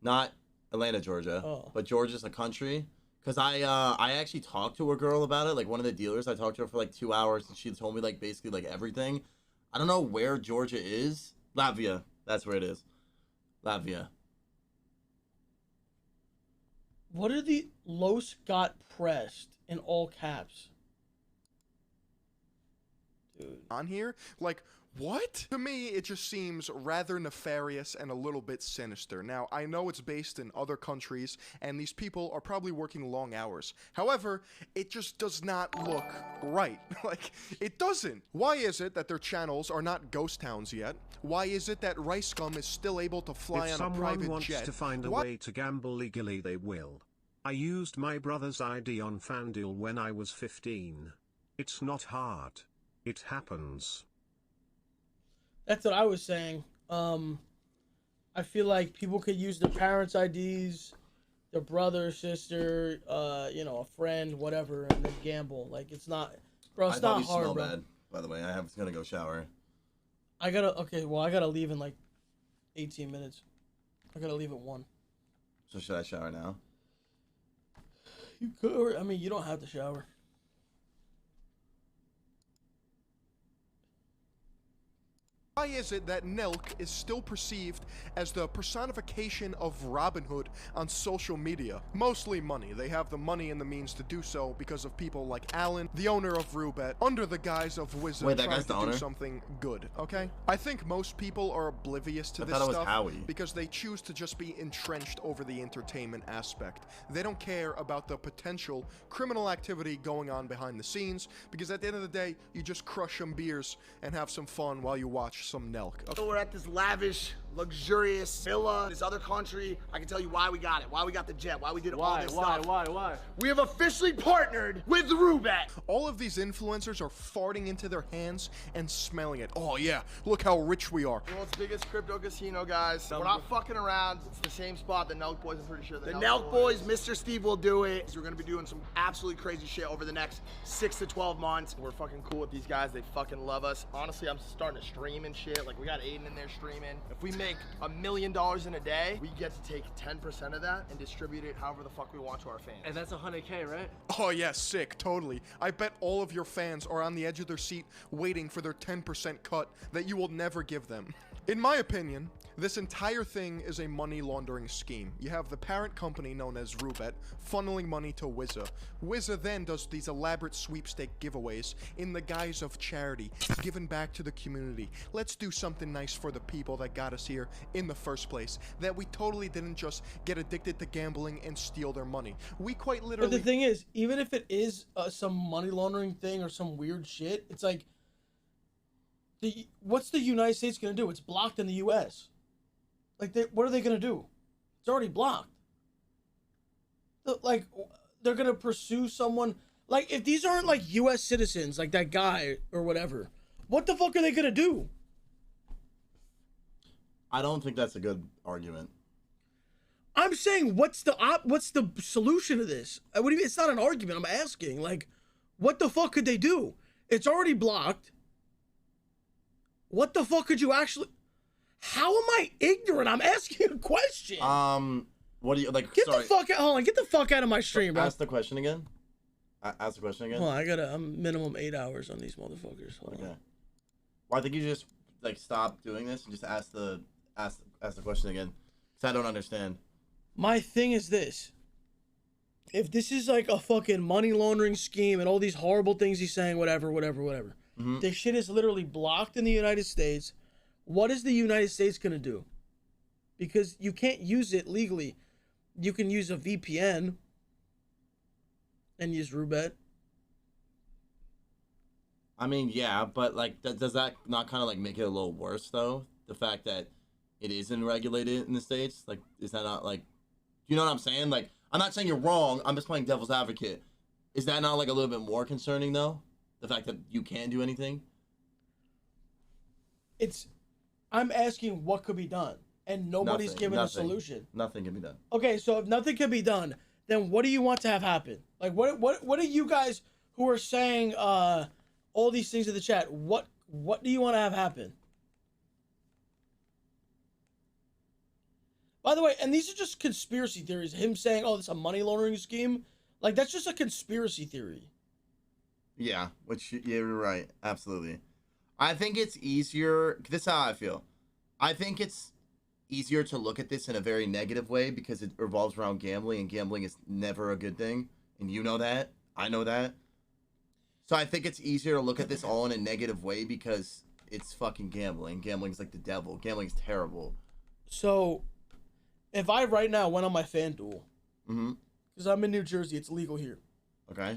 not Atlanta, Georgia, but Georgia's a country. Cause I actually talked to a girl about it, like one of the dealers. I talked to her for like 2 hours, and she told me like basically like everything. I don't know where Georgia is. Latvia, that's where it is. Latvia. What are the Los got pressed in all caps? Dude. On here, like. What? To me, it just seems rather nefarious and a little bit sinister. Now, I know it's based in other countries, and these people are probably working long hours. However, it just does not look right. Like, it doesn't. Why is it that their channels are not ghost towns yet? Why is it that 𝗟𝗏 is still able to fly on a private jet? If someone wants to find a way to gamble legally, they will. I used my brother's ID on FanDuel when I was 15. It's not hard. It happens. That's what I was saying. I feel like people could use their parents' IDs, their brother, sister, you know, a friend, whatever, and then gamble. Like, it's not, bro, it's not hard, bro. Bad, by the way, I have to go shower. I gotta leave in like 18 minutes. I gotta leave at 1. So should I shower now? You could, or, I mean, you don't have to shower. Why is it that 𝗟𝗏 is still perceived as the personification of Robin Hood on social media? Mostly money. They have the money and the means to do so because of people like Alan, the owner of Roobet, under the guise of Wizza, trying to do something good, okay? I think most people are oblivious to this stuff because they choose to just be entrenched over the entertainment aspect. They don't care about the potential criminal activity going on behind the scenes because at the end of the day, you just crush some beers and have some fun while you watch some 𝗟𝗏. So we're at this lavish luxurious villa, this other country. I can tell you why we got it, why we got the jet, why we did all this stuff. Why? We have officially partnered with Roobet. All of these influencers are farting into their hands and smelling it. Oh yeah, look how rich we are. World's biggest crypto casino, guys. We're not fucking around. It's the same spot. The Nelk Boys, I'm pretty sure. The Nelk Boys, Mr. Steve will do it. So we're gonna be doing some absolutely crazy shit over the next 6 to 12 months. We're fucking cool with these guys. They fucking love us. Honestly, I'm starting to stream and shit. Like, we got Aiden in there streaming. If we make $1 million in a day, we get to take 10% of that and distribute it however the fuck we want to our fans. And that's 100K, right? Oh yeah, sick, totally. I bet all of your fans are on the edge of their seat waiting for their 10% cut that you will never give them. In my opinion, this entire thing is a money laundering scheme. You have the parent company known as Roobet funneling money to Wizza. Wizza then does these elaborate sweepstake giveaways in the guise of charity, given back to the community. Let's do something nice for the people that got us here in the first place, that we totally didn't just get addicted to gambling and steal their money. We quite literally... But the thing is, even if it is some money laundering thing or some weird shit, it's like, what's the United States gonna do? It's blocked in the U.S. Like, what are they gonna do? It's already blocked. Like, they're gonna pursue someone. Like, if these aren't like U.S. citizens, like that guy or whatever, what the fuck are they gonna do? I don't think that's a good argument. I'm saying, what's the solution to this? What do you mean? It's not an argument. I'm asking, like, what the fuck could they do? It's already blocked. What the fuck could you actually... How am I ignorant? I'm asking a question. What do you, like, Get the fuck out... Hold on, get the fuck out of my stream, bro. Ask the question again. Ask the question again. Hold on, I'm minimum 8 hours on these motherfuckers. Hold on. Well, I think you just, like, stop doing this and just ask the question again. Because I don't understand. My thing is this. If this is like a fucking money laundering scheme and all these horrible things he's saying, whatever. Mm-hmm. This shit is literally blocked in the United States. What is the United States going to do? Because you can't use it legally. You can use a VPN and use Roobet. I mean, yeah, but, like, does that not kind of, like, make it a little worse, though? The fact that it isn't regulated in the States? Like, is that not, like... You know what I'm saying? Like, I'm not saying you're wrong. I'm just playing devil's advocate. Is that not, like, a little bit more concerning, though? The fact that you can't do anything? I'm asking what could be done, and nobody's given a solution. Nothing can be done. Okay, so if nothing can be done, then what do you want to have happen? Like, what are you guys who are saying all these things in the chat? What do you want to have happen? By the way, and these are just conspiracy theories. Him saying, "Oh, this is a money laundering scheme," like that's just a conspiracy theory. Yeah, you're right. Absolutely. I think it's easier. This is how I feel. I think it's easier to look at this in a very negative way because it revolves around gambling, and gambling is never a good thing. And you know that. I know that. So I think it's easier to look at this all in a negative way because it's fucking gambling. Gambling's like the devil. Gambling's terrible. So, if I right now went on my FanDuel, because I'm in New Jersey, it's legal here. Okay.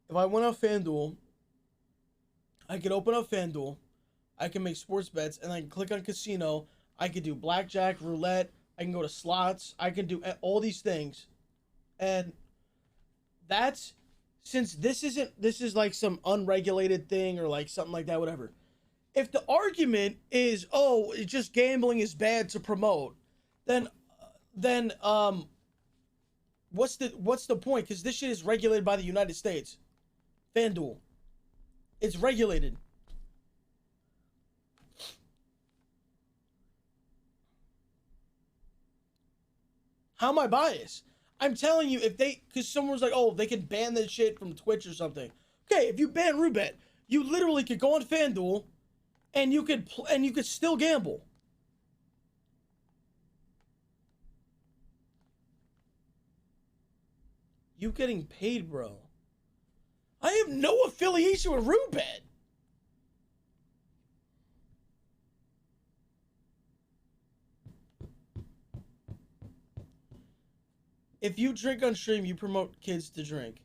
If I went on FanDuel, I could open up FanDuel, I can make sports bets, and I can click on casino. I could do blackjack, roulette, I can go to slots, I can do all these things. And that's, since this is like some unregulated thing or like something like that, whatever. If the argument is, oh, it's just gambling is bad to promote, then what's the point? Because this shit is regulated by the United States. FanDuel. It's regulated. How am I biased? I'm telling you, if they, because someone's like, oh, they can ban this shit from Twitch or something. Okay, if you ban Roobet, you literally could go on FanDuel, and you could still gamble. You getting paid, bro? I have no affiliation with Roobet. If you drink on stream, you promote kids to drink.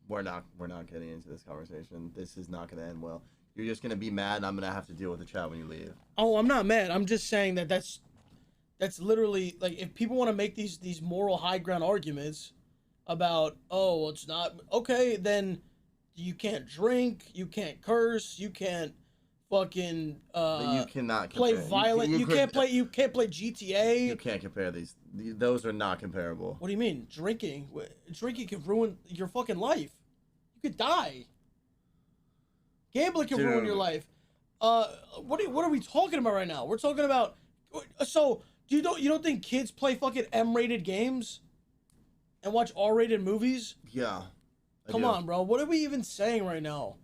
We're not getting into this conversation. This is not going to end well. you're just gonna be mad, and I'm gonna have to deal with the chat when you leave. Oh, I'm not mad. I'm just saying that that's literally like, if people want to make these moral high ground arguments about, oh, well, it's not okay, then you can't drink, you can't curse, you can't fucking you cannot play compare. violent. You can't play GTA. You can't compare these. Those are not comparable. What do you mean? Drinking can ruin your fucking life. You could die. Gambling can ruin your life. What are we talking about right now? We're talking about. So you don't think kids play fucking M-rated games and watch R-rated movies? Yeah. Come on, bro. What are we even saying right now?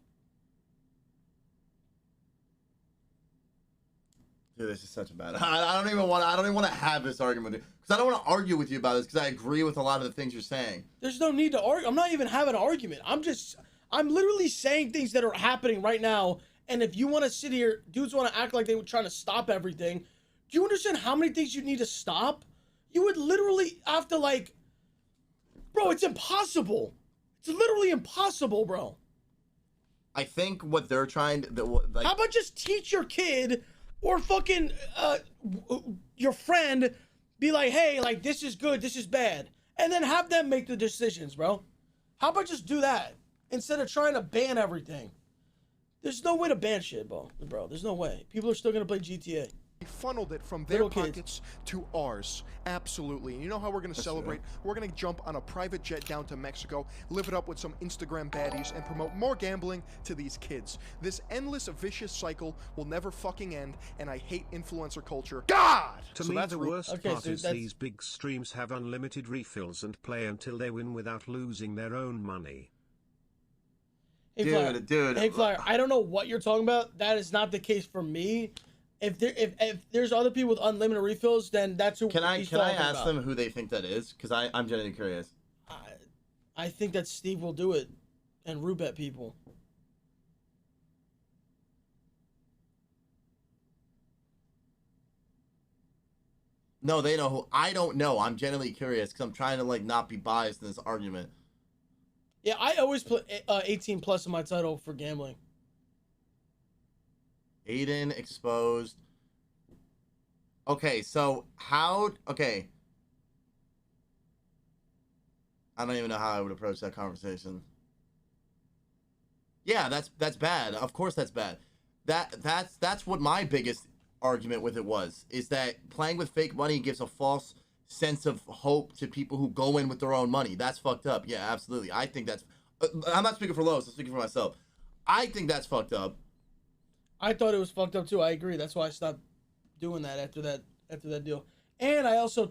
Dude, this is such a bad. I don't even want to have this argument with you, because I don't want to argue with you about this, because I agree with a lot of the things you're saying. There's no need to argue. I'm not even having an argument. I'm literally saying things that are happening right now. And if you want to sit here, dudes want to act like they were trying to stop everything. Do you understand how many things you need to stop? You would literally have to, like, bro, it's impossible. It's literally impossible, bro. I think what they're trying to, like, how about just teach your kid or fucking your friend, be like, hey, like, this is good, this is bad, and then have them make the decisions, bro. How about just do that instead of trying to ban everything? There's no way to ban shit, bro. There's no way. People are still gonna play GTA. Funneled it from their pockets to ours. Absolutely. And you know how we're going to celebrate? We're going to jump on a private jet down to Mexico, live it up with some Instagram baddies, and promote more gambling to these kids. This endless, vicious cycle will never fucking end, and I hate influencer culture. God! To me, the worst part is these big streams have unlimited refills and play until they win without losing their own money. Hey, dude. Hey, Flyer, I don't know what you're talking about. That is not the case for me. If there's other people with unlimited refills, then that's who. Can I ask them who they think that is? Because I'm genuinely curious. I think that Steve will do it, and Roobet people. No, they know who. I don't know. I'm genuinely curious because I'm trying to, like, not be biased in this argument. Yeah, I always put 18 plus in my title for gambling. Aiden exposed. Okay, so how? Okay. I don't even know how I would approach that conversation. Yeah, that's bad. Of course that's bad. That's what my biggest argument with it was, is that playing with fake money gives a false sense of hope to people who go in with their own money. That's fucked up. Yeah, absolutely. I think that's I'm not speaking for Los, I'm speaking for myself. I think that's fucked up. I thought it was fucked up too. I agree. That's why I stopped doing that after that deal. And I also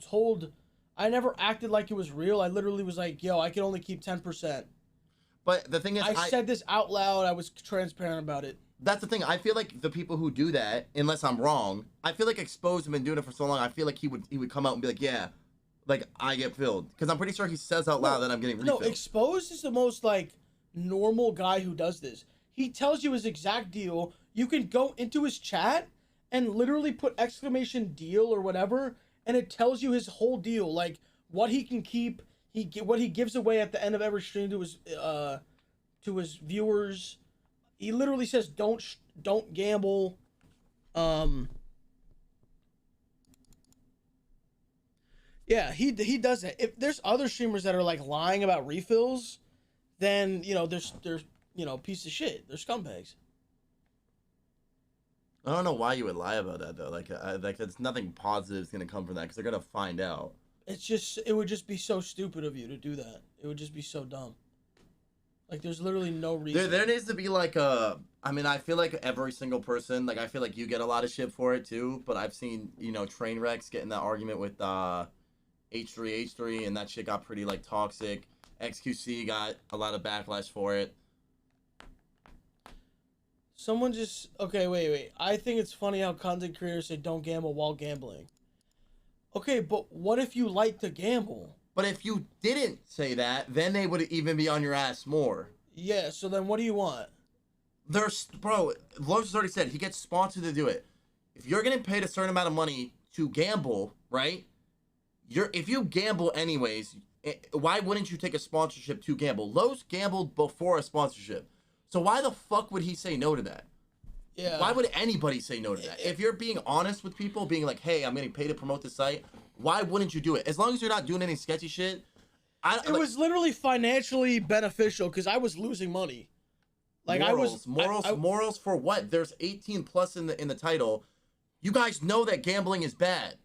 I never acted like it was real. I literally was like, yo, I can only keep 10%. But the thing is, I said this out loud. I was transparent about it. That's the thing. I feel like the people who do that, unless I'm wrong, I feel like Exposed have been doing it for so long. I feel like he would come out and be like, yeah, like, I get filled. Because I'm pretty sure he says out loud that I'm getting refilled. No, Exposed is the most, like, normal guy who does this. He tells you his exact deal. You can go into his chat and literally put exclamation deal or whatever, and it tells you his whole deal, like what he can keep, what he gives away at the end of every stream to his viewers. He literally says don't gamble. Yeah, he does that. If there's other streamers that are like lying about refills, then there's piece of shit. They're scumbags. I don't know why you would lie about that though. Like there's nothing positive is gonna come from that because they're gonna find out. It would just be so stupid of you to do that. It would just be so dumb. Like there's literally no reason. There needs to be like I mean, I feel like every single person, like I feel like you get a lot of shit for it too. But I've seen train wrecks get in that argument with 𝗟𝗀𝗃𝗃, and that shit got pretty like toxic. XQC got a lot of backlash for it. Someone just... Okay, wait. I think it's funny how content creators say don't gamble while gambling. Okay, but what if you like to gamble? But if you didn't say that, then they would even be on your ass more. Yeah, so then what do you want? Bro, Los has already said he gets sponsored to do it. If you're getting paid a certain amount of money to gamble, right? If you gamble anyways, why wouldn't you take a sponsorship to gamble? Los gambled before a sponsorship. So why the fuck would he say no to that? Yeah. Why would anybody say no to that? If you're being honest with people, being like, hey, I'm getting paid to promote the site, why wouldn't you do it? As long as you're not doing any sketchy shit. It was literally financially beneficial because I was losing money. Like morals for what? There's 18 plus in the title. You guys know that gambling is bad.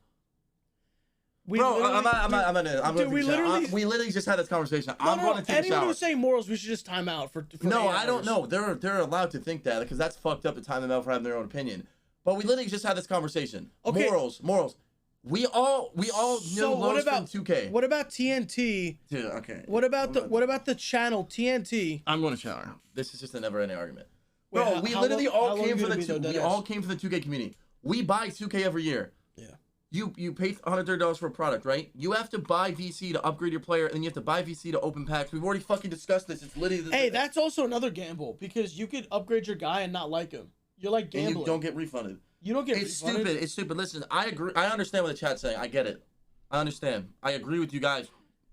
We literally just had this conversation. I'm going to take a shower. Anyone who's saying morals, we should just time out for no, I don't know. They're allowed to think that because that's fucked up to time them out for having their own opinion. But we literally just had this conversation. Okay. Morals. We all know Los from 2K. What about TNT? Dude, okay. What about the channel TNT? I'm going to shower. This is just a never-ending argument. Bro, we literally all came for the 2K community. We buy 2K every year. Yeah. You pay $130 for a product, right? You have to buy VC to upgrade your player, and then you have to buy VC to open packs. We've already fucking discussed this. It's literally. Hey, that's also another gamble because you could upgrade your guy and not like him. You're like gambling. And you don't get refunded. You don't get It's refunded. stupid. It's stupid. Listen, I agree. I understand what the chat's saying. I get it. I understand. I agree with you guys.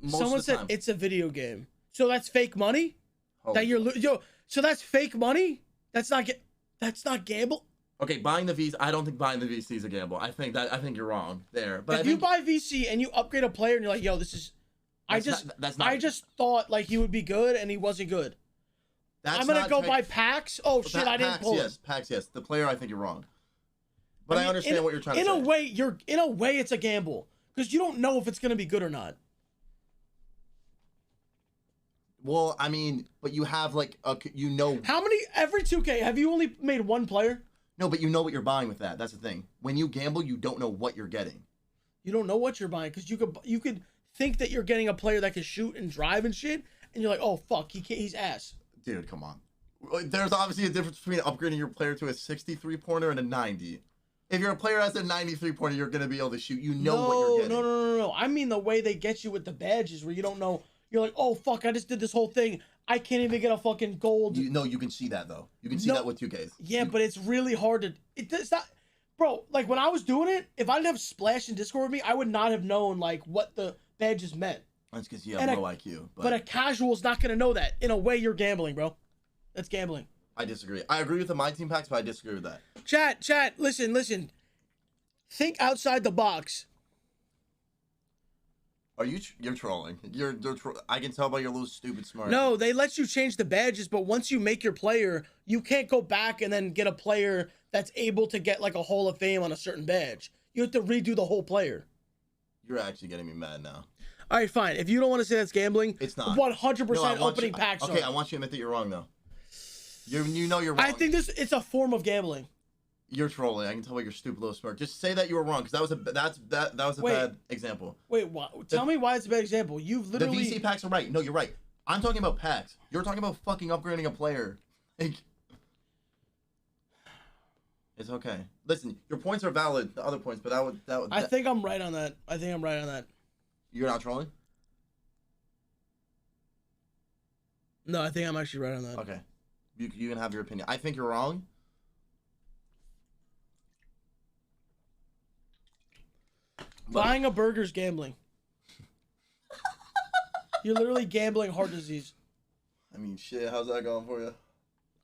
Someone said it's a video game, so that's fake money. So that's fake money. That's not gamble. Okay, buying the VC. I don't think buying the VC is a gamble. I think you're wrong there. But if you buy VC and you upgrade a player and you're like, yo, this is, I just thought like he would be good and he wasn't good. I'm gonna go buy packs. Oh shit, I didn't pull it. Packs, yes. The player, I think you're wrong. But I understand what you're trying to say. In a way, it's a gamble because you don't know if it's gonna be good or not. Well, I mean, but you have like how many every 2K have you only made one player? No, but you know what you're buying with that. That's the thing. When you gamble, you don't know what you're getting. You don't know what you're buying because you could think that you're getting a player that can shoot and drive and shit, and you're like, oh fuck, he's ass. Dude, come on. There's obviously a difference between upgrading your player to a 63 pointer and a 90. If your player has a 93 pointer, you're gonna be able to shoot. You know what you're getting. No. I mean the way they get you with the badges, where you don't know. You're like, oh fuck, I just did this whole thing. I can't even get a fucking gold. You can see that though. You can see that with 2Ks. Yeah, but it's really hard to. It's not, bro. Like when I was doing it, if I didn't have Splash and Discord with me, I would not have known like what the badges meant. That's because you have low IQ. But a casual's not gonna know that. In a way, you're gambling, bro. That's gambling. I disagree. I agree with the My Team packs, but I disagree with that. Chat. Listen. Think outside the box. You're trolling. I can tell by your little stupid smart. No, they let you change the badges, but once you make your player, you can't go back and then get a player that's able to get like a Hall of Fame on a certain badge. You have to redo the whole player. You're actually getting me mad now. All right, fine. If you don't want to say that's gambling, it's not. 100% opening packs. Okay, I want you to admit that you're wrong though. You know you're wrong. I think it's a form of gambling. You're trolling. I can tell by your stupid little smirk. Just say that you were wrong, because that was a bad example. Wait, what? Tell me why it's a bad example. You've literally the VC packs are right. No, you're right. I'm talking about packs. You're talking about fucking upgrading a player. Like, it's okay. Listen, your points are valid. The other points, but I think I'm right on that. You're not trolling? No, I think I'm actually right on that. Okay. You can have your opinion. I think you're wrong. Buying a burger's gambling. You're literally gambling heart disease. I mean, shit. How's that going for you?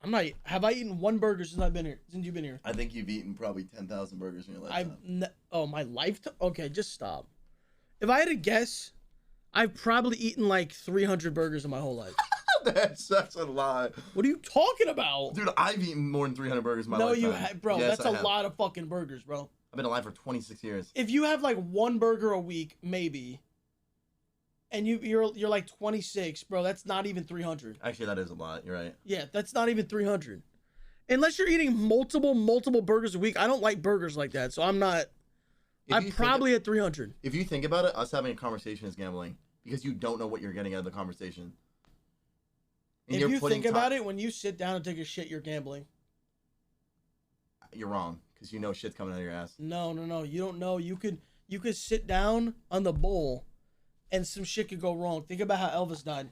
I'm not. Have I eaten one burger since I've been here? Since you've been here? I think you've eaten probably 10,000 burgers in your lifetime. My lifetime? Okay, just stop. If I had to guess, I've probably eaten like 300 burgers in my whole life. That's such a lie. What are you talking about? Dude, I've eaten more than 300 burgers in my lifetime. No, you have, bro. Yes, that's a lot of fucking burgers, bro. I've been alive for 26 years. If you have like one burger a week, maybe, and you're like 26, bro, that's not even 300. Actually, that is a lot. You're right. Yeah, that's not even 300. Unless you're eating multiple burgers a week. I don't like burgers like that, so I'm not. I'm probably at 300. If you think about it, us having a conversation is gambling because you don't know what you're getting out of the conversation. And if you think about it, when you sit down and take a shit, you're gambling. You're wrong. Because you know shit's coming out of your ass. No. You don't know. You could sit down on the bowl and some shit could go wrong. Think about how Elvis died.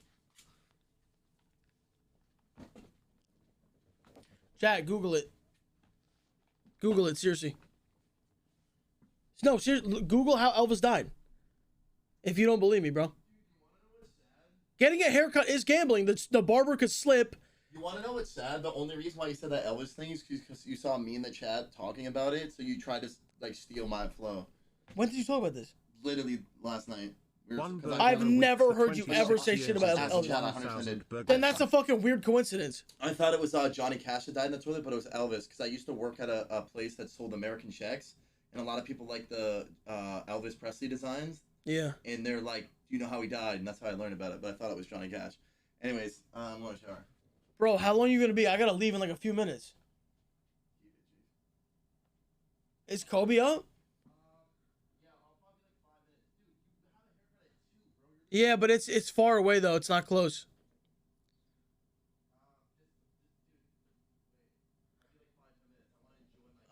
Chat, Google it. Google it, seriously. No, seriously, Google how Elvis died. If you don't believe me, bro. Getting a haircut is gambling. The barber could slip You want to know what's sad? The only reason why you said that Elvis thing is because you saw me in the chat talking about it, so you tried to like steal my flow. When did you talk about this? Literally last night. I've never heard you ever say shit about Elvis. Then that's a fucking weird coincidence. I thought it was Johnny Cash that died in the toilet, but it was Elvis. Because I used to work at a place that sold American checks, and a lot of people like the Elvis Presley designs. Yeah. And they're like, you know how he died, and that's how I learned about it. But I thought it was Johnny Cash. Anyways, I'm going to shower. Bro, how long are you gonna be? I gotta leave in like a few minutes. Is Kobe up? Yeah, but it's far away though. It's not close.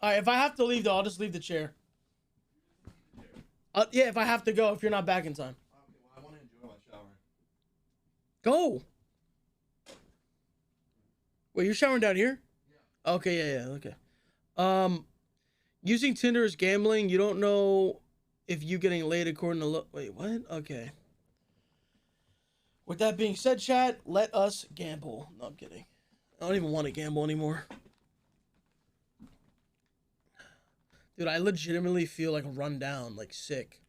All right, if I have to leave though, I'll just leave the chair. Yeah, if I have to go, if you're not back in time. Okay, well, I want to enjoy my shower. Go. Wait, you're showering down here? Yeah. Okay, yeah, okay. Using Tinder is gambling. You don't know if you getting laid according to wait, what? Okay. With that being said, chat, let us gamble. No, I'm kidding. I don't even want to gamble anymore. Dude, I legitimately feel like run down, like sick.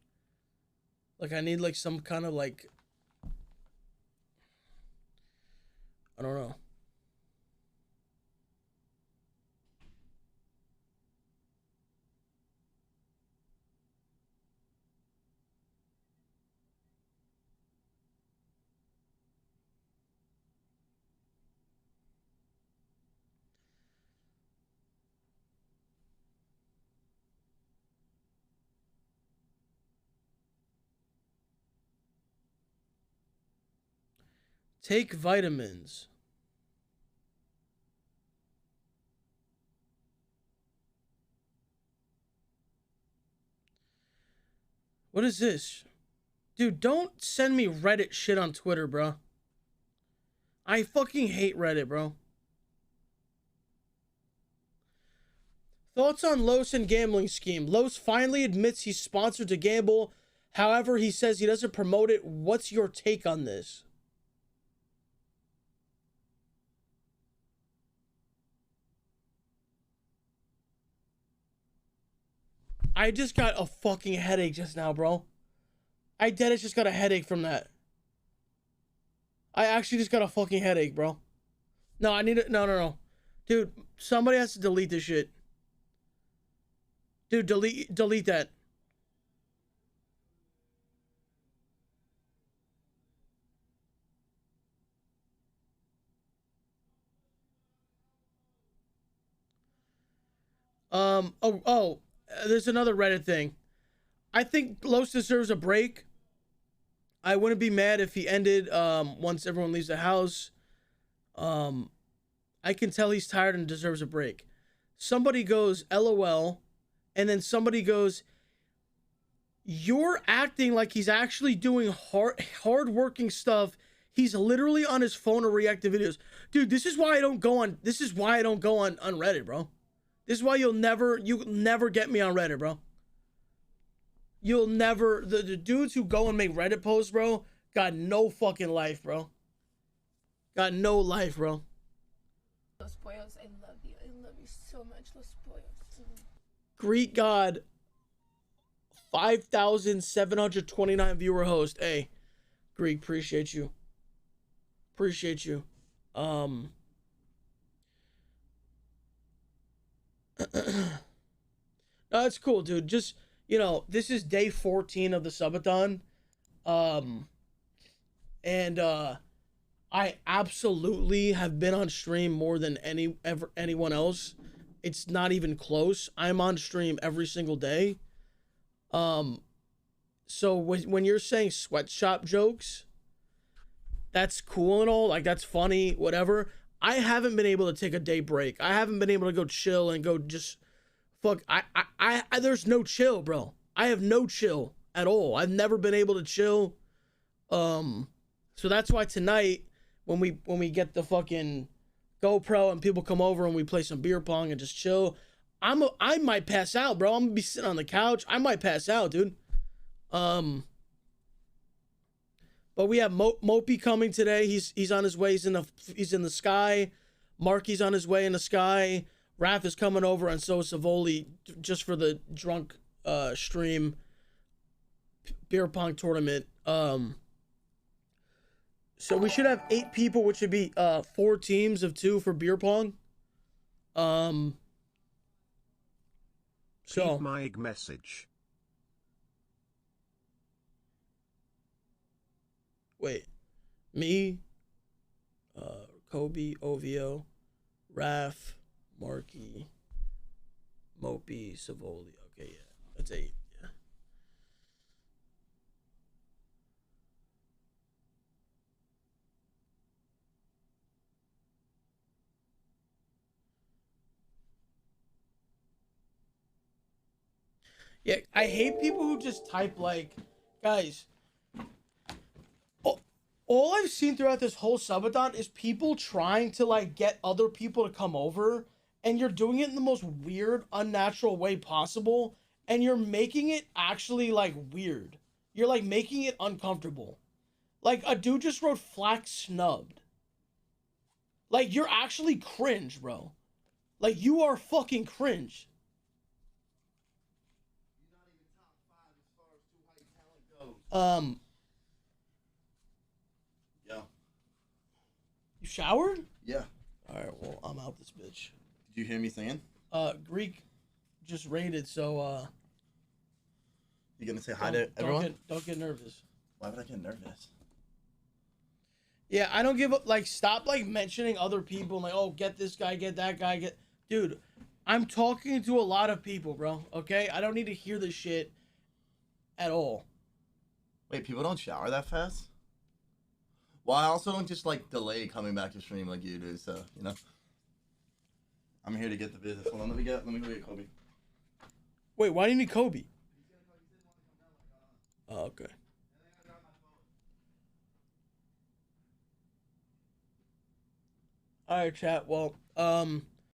Like I need like some kind of like, I don't know. Take vitamins. What is this? Dude, don't send me Reddit shit on Twitter, bro. I fucking hate Reddit, bro. Thoughts on Los and gambling scheme. Los finally admits he's sponsored to gamble. However, he says he doesn't promote it. What's your take on this? I just got a fucking headache just now, bro. I just got a headache from that. I actually just got a fucking headache, bro. No, I need it. No. Dude, somebody has to delete this shit. Dude, delete that. There's another Reddit thing. I think Los deserves a break. I wouldn't be mad if he ended once everyone leaves the house. I can tell he's tired and deserves a break. Somebody goes, LOL, and then somebody goes, you're acting like he's actually doing hard-working stuff. He's literally on his phone to react to videos. Dude, this is why I don't go on Reddit, bro. This is why you'll never get me on Reddit, bro. You'll never, the dudes who go and make Reddit posts, bro, got no fucking life, bro. Got no life, bro. Los Pollos, I love you. I love you so much, Los Pollos. Greek God, 5,729 viewer host. Hey, Greek, appreciate you. Appreciate you. No, it's cool, dude. Just, you know, this is day 14 of the subathon. I absolutely have been on stream more than anyone else. It's not even close. I'm on stream every single day. So when you're saying sweatshop jokes, that's cool and all, like that's funny, whatever. I haven't been able to take a day break. I haven't been able to go chill and go just fuck. There's no chill, bro. I have no chill at all. I've never been able to chill. So that's why tonight, when we get the fucking GoPro and people come over and we play some beer pong and just chill, I might pass out, bro. I'm gonna be sitting on the couch. I might pass out, dude. But But we have Mopey coming today. He's on his way. He's in the sky. Marky's on his way in the sky. Raph is coming over, and so is 𝗟𝗏𝗄 just for the drunk stream beer pong tournament. So we should have 8 people, which would be 4 teams of 2 for beer pong. So Keep my message. Wait, me, Kobe, OVO, Raph, Marky, Mopey, 𝗟𝗏𝗄. Okay, yeah, that's 8. Yeah. Yeah, I hate people who just type like, guys. All I've seen throughout this whole subathon is people trying to like get other people to come over, and you're doing it in the most weird, unnatural way possible, and you're making it actually like weird. You're like making it uncomfortable. Like a dude just wrote flack snubbed. Like you're actually cringe, bro. Like you are fucking cringe. Yeah. You showered? Yeah. Alright, well, I'm out this bitch. Did you hear me singing? Greek just raided, so You gonna say hi to everyone? Don't get nervous. Why would I get nervous? Yeah, I don't give up. Like, stop like mentioning other people. Like, oh, get this guy, get that guy, get. Dude, I'm talking to a lot of people, bro. Okay, I don't need to hear this shit at all. Wait, people don't shower that fast? Well, I also don't just like delay coming back to stream like you do. So you know, I'm here to get the business. Hold on, let me go get Kobe. Wait, why do you need Kobe? Oh, okay. All right, chat. Well,